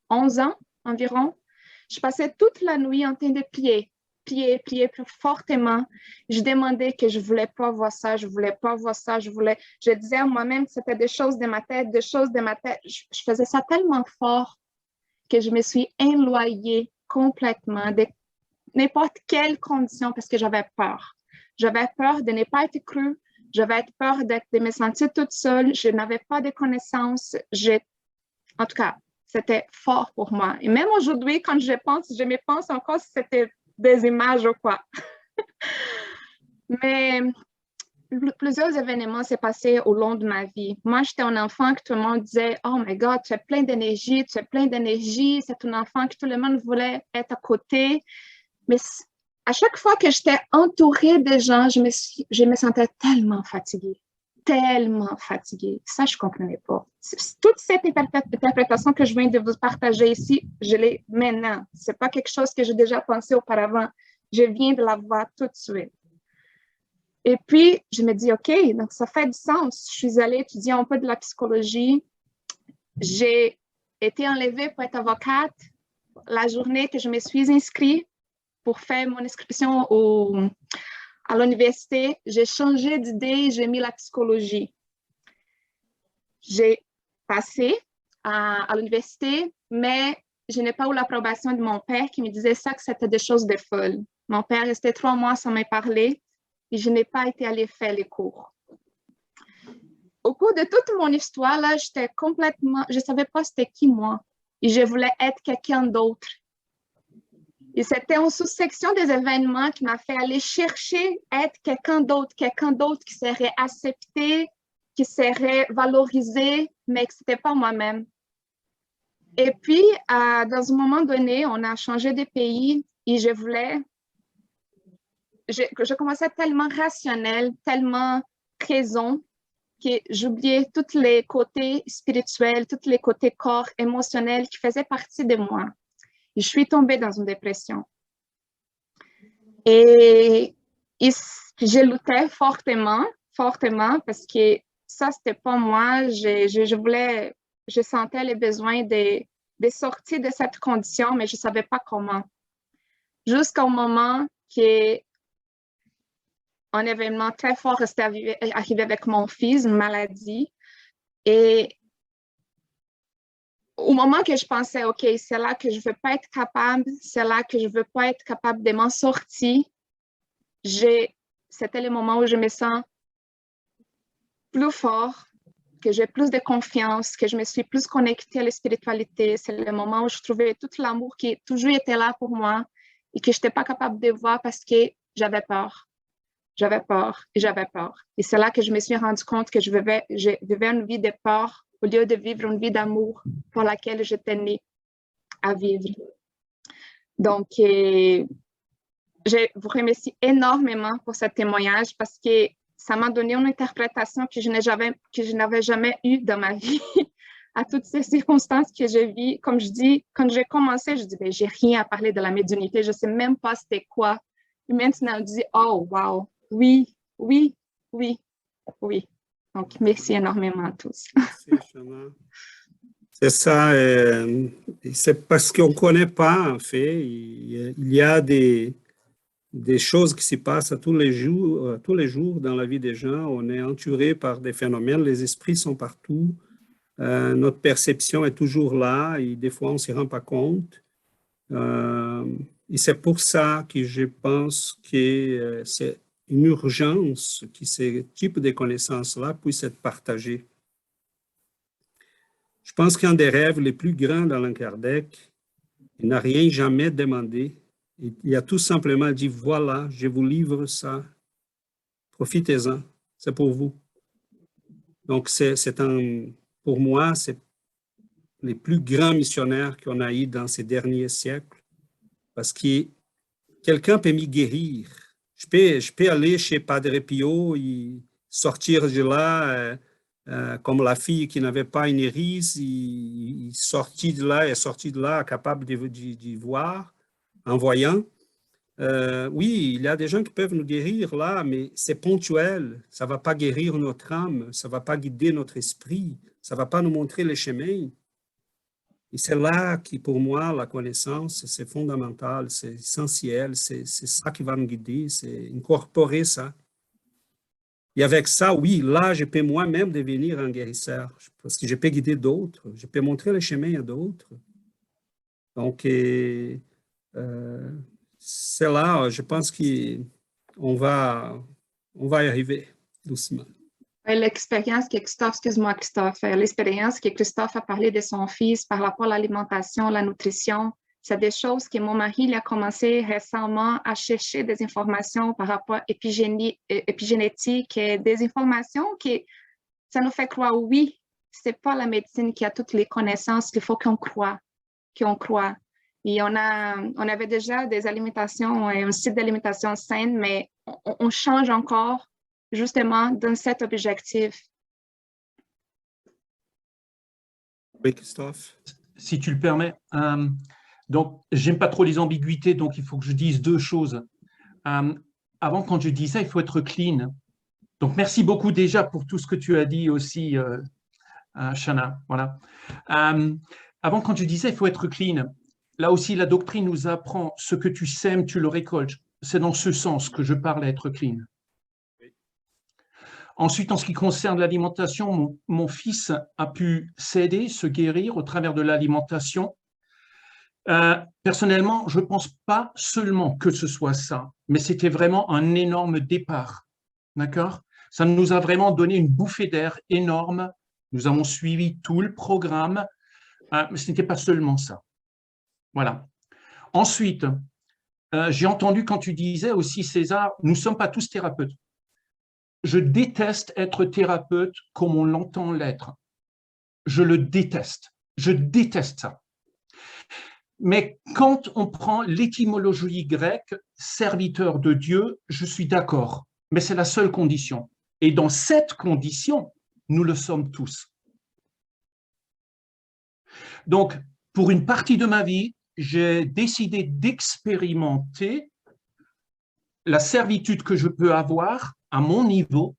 11 ans environ. Je passais toute la nuit en train de plier plus fortement. Je demandais que je ne voulais pas voir ça, je disais à moi-même que c'était des choses de ma tête. Je faisais ça tellement fort que je me suis éloignée complètement de n'importe quelle condition parce que j'avais peur. J'avais peur de ne pas être crue. J'avais peur de me sentir toute seule. Je n'avais pas de connaissances. En tout cas, c'était fort pour moi. Et même aujourd'hui, quand je me pense encore si c'était des images ou quoi. Mais plusieurs événements s'est passé au long de ma vie. Moi, j'étais un enfant que tout le monde disait « Oh my God, tu es plein d'énergie, C'est un enfant que tout le monde voulait être à côté. » Mais à chaque fois que j'étais entourée de gens, je me sentais tellement fatiguée. Ça, je ne comprenais pas. Toute cette interprétation que je viens de vous partager ici, je l'ai maintenant. Ce n'est pas quelque chose que j'ai déjà pensé auparavant. Je viens de la voir tout de suite. Et puis, je me dis, OK, donc ça fait du sens. Je suis allée étudier un peu de la psychologie. J'ai été enlevée pour être avocate la journée que je me suis inscrite pour faire mon inscription à l'université, j'ai changé d'idée, j'ai mis la psychologie. J'ai passé à l'université, mais je n'ai pas eu l'approbation de mon père qui me disait ça, que c'était des choses de folles. Mon père restait 3 mois sans me parler et je n'ai pas été allée faire les cours. Au cours de toute mon histoire, là, j'étais complètement, je ne savais pas c'était qui moi. Et je voulais être quelqu'un d'autre. Et c'était une sous-section des événements qui m'a fait aller chercher être quelqu'un d'autre qui serait accepté, qui serait valorisé, mais que ce n'était pas moi-même. Et puis, dans un moment donné, on a changé de pays et je commençais tellement rationnel, tellement raison, que j'oubliais tous les côtés spirituels, tous les côtés corps, émotionnels qui faisaient partie de moi. Et je suis tombée dans une dépression. Et j'ai lutté fortement, parce que ça, c'était pas moi. Je sentais le besoin de sortir de cette condition, mais je savais pas comment. Jusqu'au moment qu'un événement très fort est arrivé avec mon fils, une maladie. Et au moment que je pensais, OK, c'est là que je ne veux pas être capable, c'est là que je ne veux pas être capable de m'en sortir, c'était le moment où je me sens plus fort, que j'ai plus de confiance, que je me suis plus connectée à la spiritualité. C'est le moment où je trouvais tout l'amour qui toujours était là pour moi et que je n'étais pas capable de voir parce que j'avais peur. J'avais peur et j'avais peur. Et c'est là que je me suis rendu compte que je vivais une vie de peur au lieu de vivre une vie d'amour pour laquelle j'étais née à vivre. Donc, je vous remercie énormément pour ce témoignage parce que ça m'a donné une interprétation que je n'avais jamais eue dans ma vie à toutes ces circonstances que je vis. Comme je dis, quand j'ai commencé, je dis, ben, j'ai rien à parler de la médiumnité, je ne sais même pas c'était quoi. Et maintenant, je dis, oh, wow, oui. Donc, merci énormément à tous. Merci, Shana. C'est ça, c'est parce qu'on ne connaît pas, en fait. Il y a des choses qui se passent tous les jours dans la vie des gens. On est entouré par des phénomènes, les esprits sont partout. Notre perception est toujours là et des fois, on ne s'y rend pas compte. Et c'est pour ça que je pense que c'est une urgence que ce type de connaissances-là puisse être partagé. Je pense qu'un des rêves les plus grands d'Allan Kardec, il n'a rien jamais demandé. Il a tout simplement dit, voilà, je vous livre ça. Profitez-en, c'est pour vous. Donc, pour moi, c'est les plus grands missionnaires qu'on a eu dans ces derniers siècles. Parce que quelqu'un peut me guérir. Je peux aller chez Padre Pio et sortir de là comme la fille qui n'avait pas une iris, est sortie de là, capable de voir en voyant. Oui, il y a des gens qui peuvent nous guérir là, mais c'est ponctuel. Ça ne va pas guérir notre âme, ça ne va pas guider notre esprit, ça ne va pas nous montrer les chemins. Et c'est là que, pour moi, la connaissance, c'est fondamental, c'est essentiel, c'est ça qui va nous guider, c'est incorporer ça. Et avec ça, oui, là, je peux moi-même devenir un guérisseur, parce que je peux guider d'autres, je peux montrer le chemin à d'autres. Donc, c'est là, je pense qu'on va y arriver doucement. L'expérience que Christophe a parlé de son fils par rapport à l'alimentation, la nutrition, c'est des choses que mon mari il a commencé récemment à chercher des informations par rapport à épigénétique et des informations qui ça nous fait croire, oui, c'est pas la médecine qui a toutes les connaissances, il faut qu'on croit. Et on avait déjà des alimentations et un site d'alimentation saine, mais on change encore justement dans cet objectif. Oui, Christophe. Si tu le permets, donc j'aime pas trop les ambiguïtés, donc il faut que je dise 2 choses. Avant, quand je dis ça, il faut être clean. Donc merci beaucoup déjà pour tout ce que tu as dit aussi, Shana. Voilà. Avant, quand je dis ça, il faut être clean. Là aussi, la doctrine nous apprend ce que tu sèmes, tu le récoltes. c'est dans ce sens que je parle à être clean. Ensuite, en ce qui concerne l'alimentation, mon fils a pu s'aider, se guérir au travers de l'alimentation. Personnellement, je ne pense pas seulement que ce soit ça, mais c'était vraiment un énorme départ. D'accord? Ça nous a vraiment donné une bouffée d'air énorme. Nous avons suivi tout le programme, mais ce n'était pas seulement ça. Voilà. Ensuite, j'ai entendu quand tu disais aussi, César, nous ne sommes pas tous thérapeutes. Je déteste être thérapeute comme on l'entend l'être. Je le déteste. Je déteste ça. Mais quand on prend l'étymologie grecque, serviteur de Dieu, je suis d'accord. Mais c'est la seule condition. Et dans cette condition, nous le sommes tous. Donc, pour une partie de ma vie, j'ai décidé d'expérimenter la servitude que je peux avoir à mon niveau.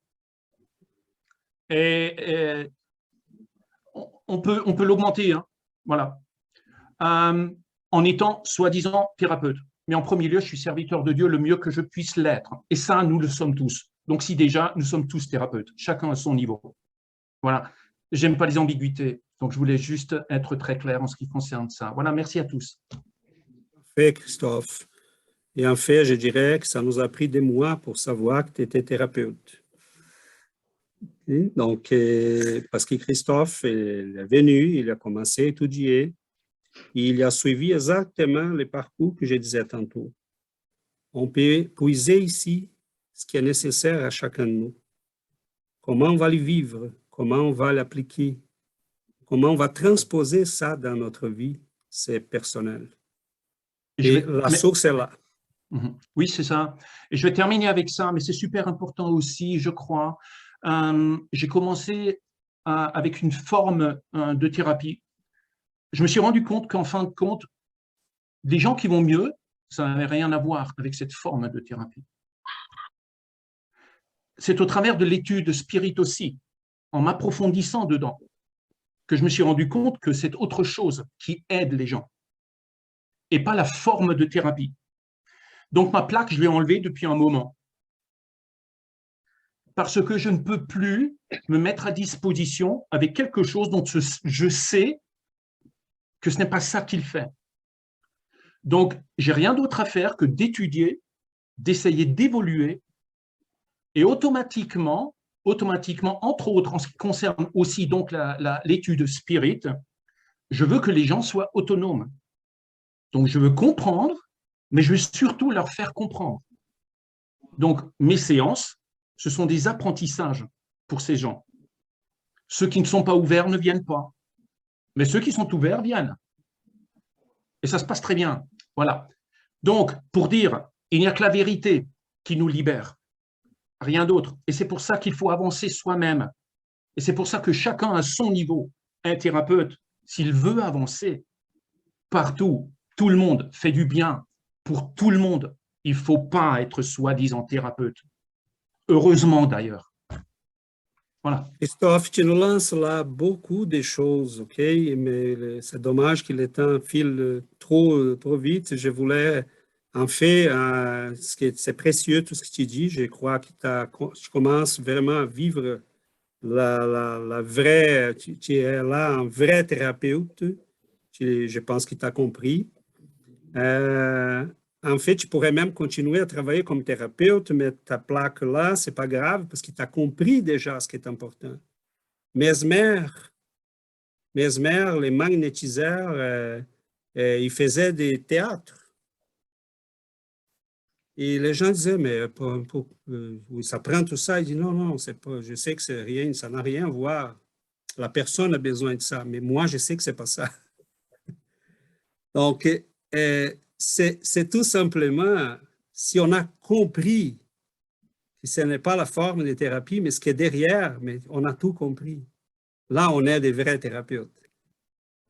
Et on peut l'augmenter, hein, voilà, en étant soi-disant thérapeute. Mais en premier lieu, je suis serviteur de Dieu le mieux que je puisse l'être. Et ça, nous le sommes tous. Donc, si déjà, nous sommes tous thérapeutes, chacun à son niveau. Voilà. J'aime pas les ambiguïtés. Donc, je voulais juste être très clair en ce qui concerne ça. Voilà, merci à tous. Parfait, Christophe. Et en fait, je dirais que ça nous a pris des mois pour savoir que tu étais thérapeute. Okay? Donc, parce que Christophe est venu, il a commencé à étudier, il a suivi exactement le parcours que je disais tantôt. On peut puiser ici ce qui est nécessaire à chacun de nous. Comment on va le vivre, comment on va l'appliquer, comment on va transposer ça dans notre vie, c'est personnel. Et la source est là. Oui, c'est ça. Et je vais terminer avec ça, mais c'est super important aussi, je crois. J'ai commencé avec une forme de thérapie. Je me suis rendu compte qu'en fin de compte, les gens qui vont mieux, ça n'avait rien à voir avec cette forme de thérapie. C'est au travers de l'étude Spirit aussi, en m'approfondissant dedans, que je me suis rendu compte que c'est autre chose qui aide les gens, et pas la forme de thérapie. Donc, ma plaque, je l'ai enlevée depuis un moment. Parce que je ne peux plus me mettre à disposition avec quelque chose dont je sais que ce n'est pas ça qu'il fait. Donc, j'ai rien d'autre à faire que d'étudier, d'essayer d'évoluer, et automatiquement, entre autres, en ce qui concerne aussi donc l'étude Spirit, je veux que les gens soient autonomes. Donc, je veux comprendre, mais je veux surtout leur faire comprendre. Donc, mes séances, ce sont des apprentissages pour ces gens. Ceux qui ne sont pas ouverts ne viennent pas. Mais ceux qui sont ouverts viennent. Et ça se passe très bien. Voilà. Donc, pour dire, il n'y a que la vérité qui nous libère. Rien d'autre. Et c'est pour ça qu'il faut avancer soi-même. Et c'est pour ça que chacun à son niveau, un thérapeute, s'il veut avancer partout, tout le monde fait du bien pour tout le monde. Il ne faut pas être soi-disant thérapeute. Heureusement d'ailleurs. Voilà. Christophe, tu nous lances là beaucoup de choses, ok? Mais c'est dommage que le temps file trop vite. Je voulais, en fait, c'est précieux tout ce que tu dis. Je crois que tu commences vraiment à vivre la vraie, tu es là un vrai thérapeute. Je pense que tu as compris. En fait, tu pourrais même continuer à travailler comme thérapeute, mais ta plaque là, c'est pas grave parce que tu as compris déjà ce qui est important. Mesmer, les magnétiseurs, ils faisaient des théâtres. Et les gens disaient, mais ça prend tout ça. Il dit, non, c'est pas, je sais que c'est rien, ça n'a rien à voir. La personne a besoin de ça, mais moi, je sais que c'est pas ça. Donc, c'est tout simplement, si on a compris que ce n'est pas la forme de thérapie, mais ce qui est derrière, mais on a tout compris. Là, on est des vrais thérapeutes.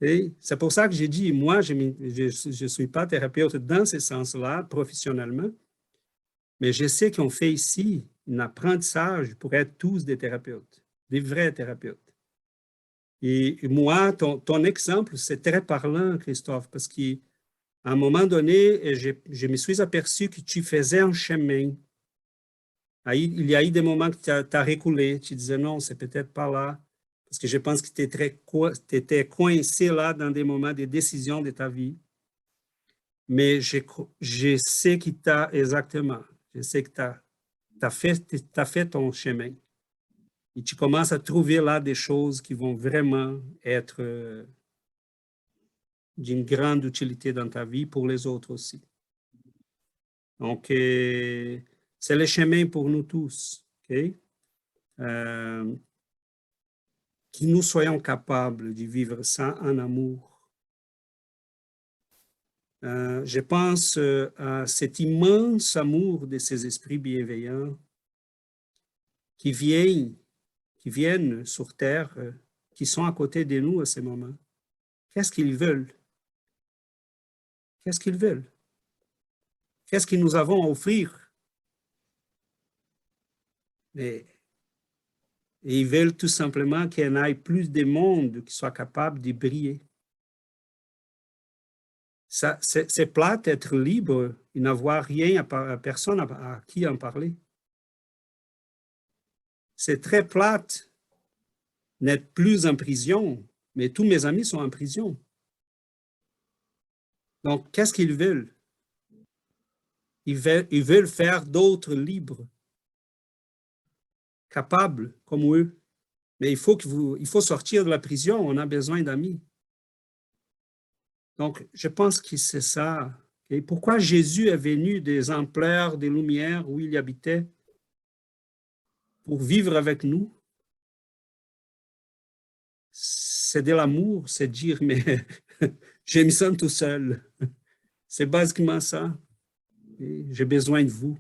Et c'est pour ça que j'ai dit, moi, je ne suis pas thérapeute dans ce sens-là, professionnellement, mais je sais qu'on fait ici un apprentissage pour être tous des thérapeutes, des vrais thérapeutes. Et moi, ton exemple, c'est très parlant, Christophe, parce que À un moment donné, je me suis aperçu que tu faisais un chemin. Il y a eu des moments que tu as reculé. Tu disais non, c'est peut-être pas là. Parce que je pense que tu étais coincé là dans des moments de décision de ta vie. Mais je sais que tu as exactement. Je sais que tu as fait ton chemin. Et tu commences à trouver là des choses qui vont vraiment être d'une grande utilité dans ta vie pour les autres aussi. Donc, c'est le chemin pour nous tous. Okay? Que nous soyons capables de vivre ça en amour. Je pense à cet immense amour de ces esprits bienveillants qui viennent sur Terre, qui sont à côté de nous à ce moment. Qu'est-ce qu'ils veulent? Qu'est-ce qu'ils veulent? Qu'est-ce que nous avons à offrir? Et ils veulent tout simplement qu'il y en ait plus de monde qui soit capable de briller. C'est plate d'être libre et n'avoir rien à personne à qui en parler. C'est très plate n'être plus en prison, mais tous mes amis sont en prison. Donc, qu'est-ce qu'ils veulent? Ils veulent faire d'autres libres, capables comme eux. Mais il faut sortir de la prison, on a besoin d'amis. Donc, je pense que c'est ça. Et pourquoi Jésus est venu des ampleurs, des lumières où il habitait pour vivre avec nous? C'est de l'amour, c'est dire, mais je me sens tout seul. C'est basiquement ça. J'ai besoin de vous.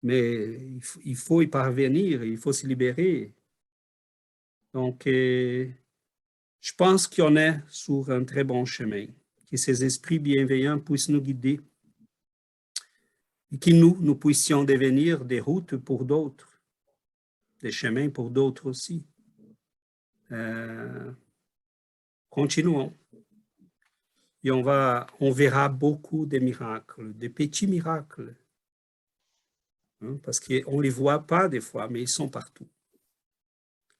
Mais il faut y parvenir, il faut se libérer. Donc, je pense qu'on est sur un très bon chemin. Que ces esprits bienveillants puissent nous guider et que nous puissions devenir des routes pour d'autres, des chemins pour d'autres aussi. Continuons. Et on verra beaucoup de miracles, de petits miracles. Hein, parce qu'on ne les voit pas des fois, mais ils sont partout.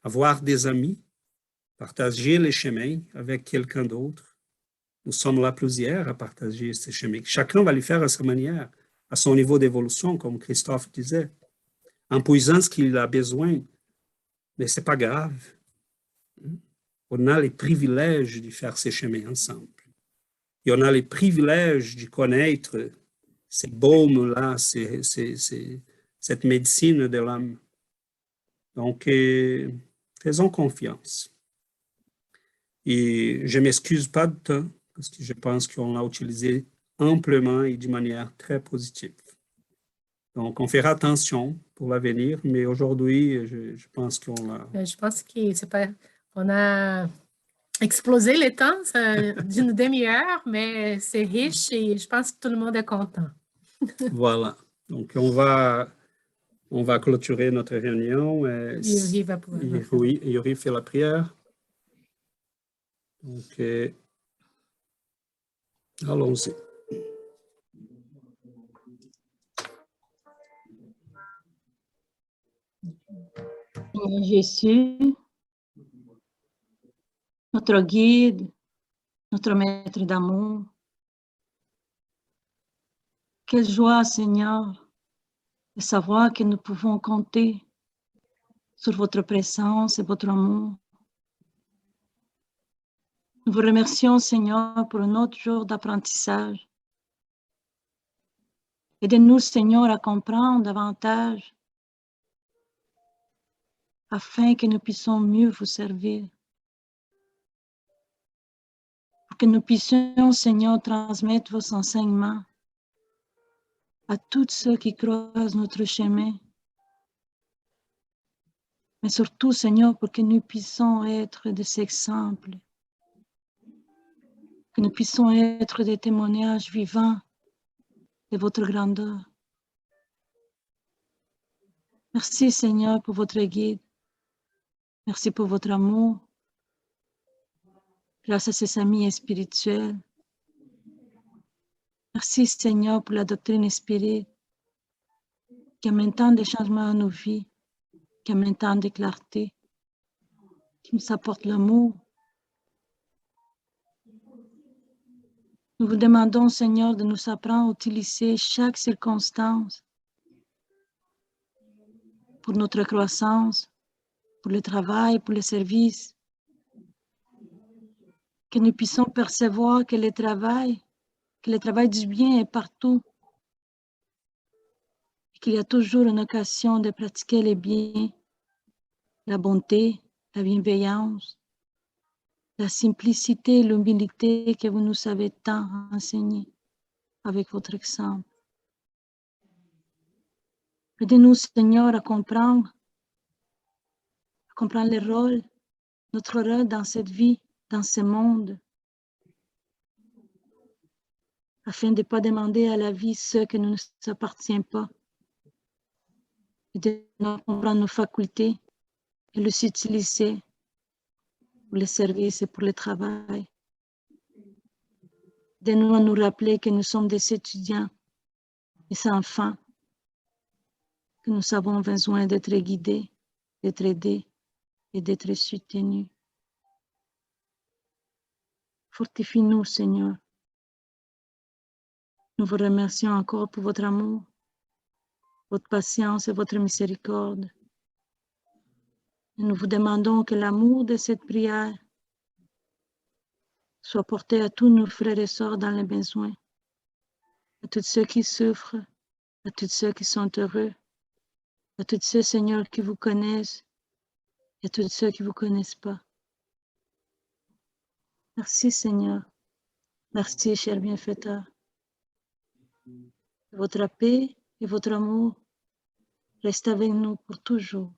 Avoir des amis, partager les chemins avec quelqu'un d'autre. Nous sommes là plusieurs à partager ces chemins. Chacun va les faire à sa manière, à son niveau d'évolution, comme Christophe disait, en puisant ce qu'il a besoin. Mais ce n'est pas grave. On a les privilèges de faire ces chemins ensemble. Et on a les privilèges de connaître ces baumes-là, cette médecine de l'âme. Donc, faisons confiance. Et je ne m'excuse pas de temps, parce que je pense qu'on l'a utilisé amplement et de manière très positive. Donc, on fera attention pour l'avenir, mais aujourd'hui, je pense qu'on l'a... Je pense que c'est pas... On a explosé le temps d'une demi-heure, mais c'est riche et je pense que tout le monde est content. Voilà. Donc, on va clôturer notre réunion. Yuri va pouvoir. Oui, Yuri fait la prière. Donc, allons-y. Seigneur Jésus, notre guide, notre maître d'amour. Quelle joie, Seigneur, de savoir que nous pouvons compter sur votre présence et votre amour. Nous vous remercions, Seigneur, pour un autre jour d'apprentissage. Aidez-nous, Seigneur, à comprendre davantage afin que nous puissions mieux vous servir. Pour que nous puissions, Seigneur, transmettre vos enseignements à tous ceux qui croisent notre chemin. Mais surtout, Seigneur, pour que nous puissions être des exemples, que nous puissions être des témoignages vivants de votre grandeur. Merci, Seigneur, pour votre guide. Merci pour votre amour. Grâce à ces amis spirituels, Merci Seigneur pour la doctrine inspirée qui amène tant de changements à nos vies, qui amène tant de clarté, qui nous apporte l'amour. Nous vous demandons, Seigneur, de nous apprendre à utiliser chaque circonstance pour notre croissance, pour le travail, pour le service. Que nous puissions percevoir que le travail du bien est partout. Qu'il y a toujours une occasion de pratiquer le bien, la bonté, la bienveillance, la simplicité et l'humilité que vous nous avez tant enseigné avec votre exemple. Aidez-nous, Seigneur, à comprendre le rôle, notre rôle dans cette vie, dans ce monde, afin de ne pas demander à la vie ce qui ne nous appartient pas, et de comprendre nos facultés et les utiliser pour le service et pour le travail. Aidez-nous à nous rappeler que nous sommes des étudiants, des enfants, que nous avons besoin d'être guidés, d'être aidés et d'être soutenus. Fortifie-nous, Seigneur. Nous vous remercions encore pour votre amour, votre patience et votre miséricorde. Et nous vous demandons que l'amour de cette prière soit porté à tous nos frères et sœurs dans les besoins, à tous ceux qui souffrent, à tous ceux qui sont heureux, à tous ceux, Seigneur, qui vous connaissent et à tous ceux qui ne vous connaissent pas. Merci, Seigneur. Merci, cher bienfaiteur. Votre paix et votre amour restent avec nous pour toujours.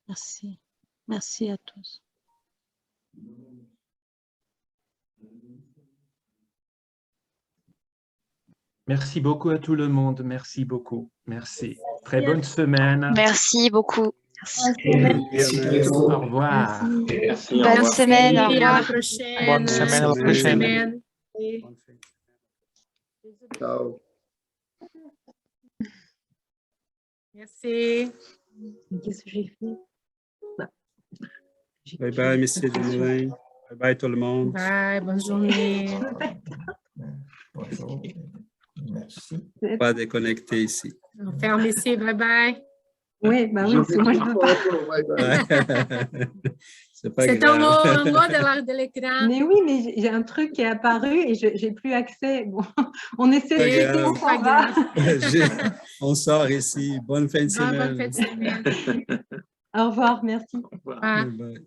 Merci. Merci à tous. Merci beaucoup à tout le monde. Merci beaucoup. Merci. Très bonne semaine. Merci beaucoup. Merci. Au revoir. Merci. Bonne semaine. Au revoir. À la prochaine. Bonne semaine, à la prochaine. Ciao. Merci. Qu'est-ce que j'ai fait? Bye bye, Monsieur Dumoulin. Bye bye, tout le monde. Bye, bonne journée. Bonjour. Merci. Pas déconnecté ici. On ferme ici, bye bye. Oui, bah oui, c'est moi je veux pas. C'est pas C'est grave. en haut de l'écran. Mais oui, mais j'ai un truc qui est apparu et j'ai plus accès. Bon, on essaie Pas de grave. on s'en va. On sort ici. Bonne fin de semaine. Bonne fin de semaine. Au revoir, merci. Au revoir. Bye bye.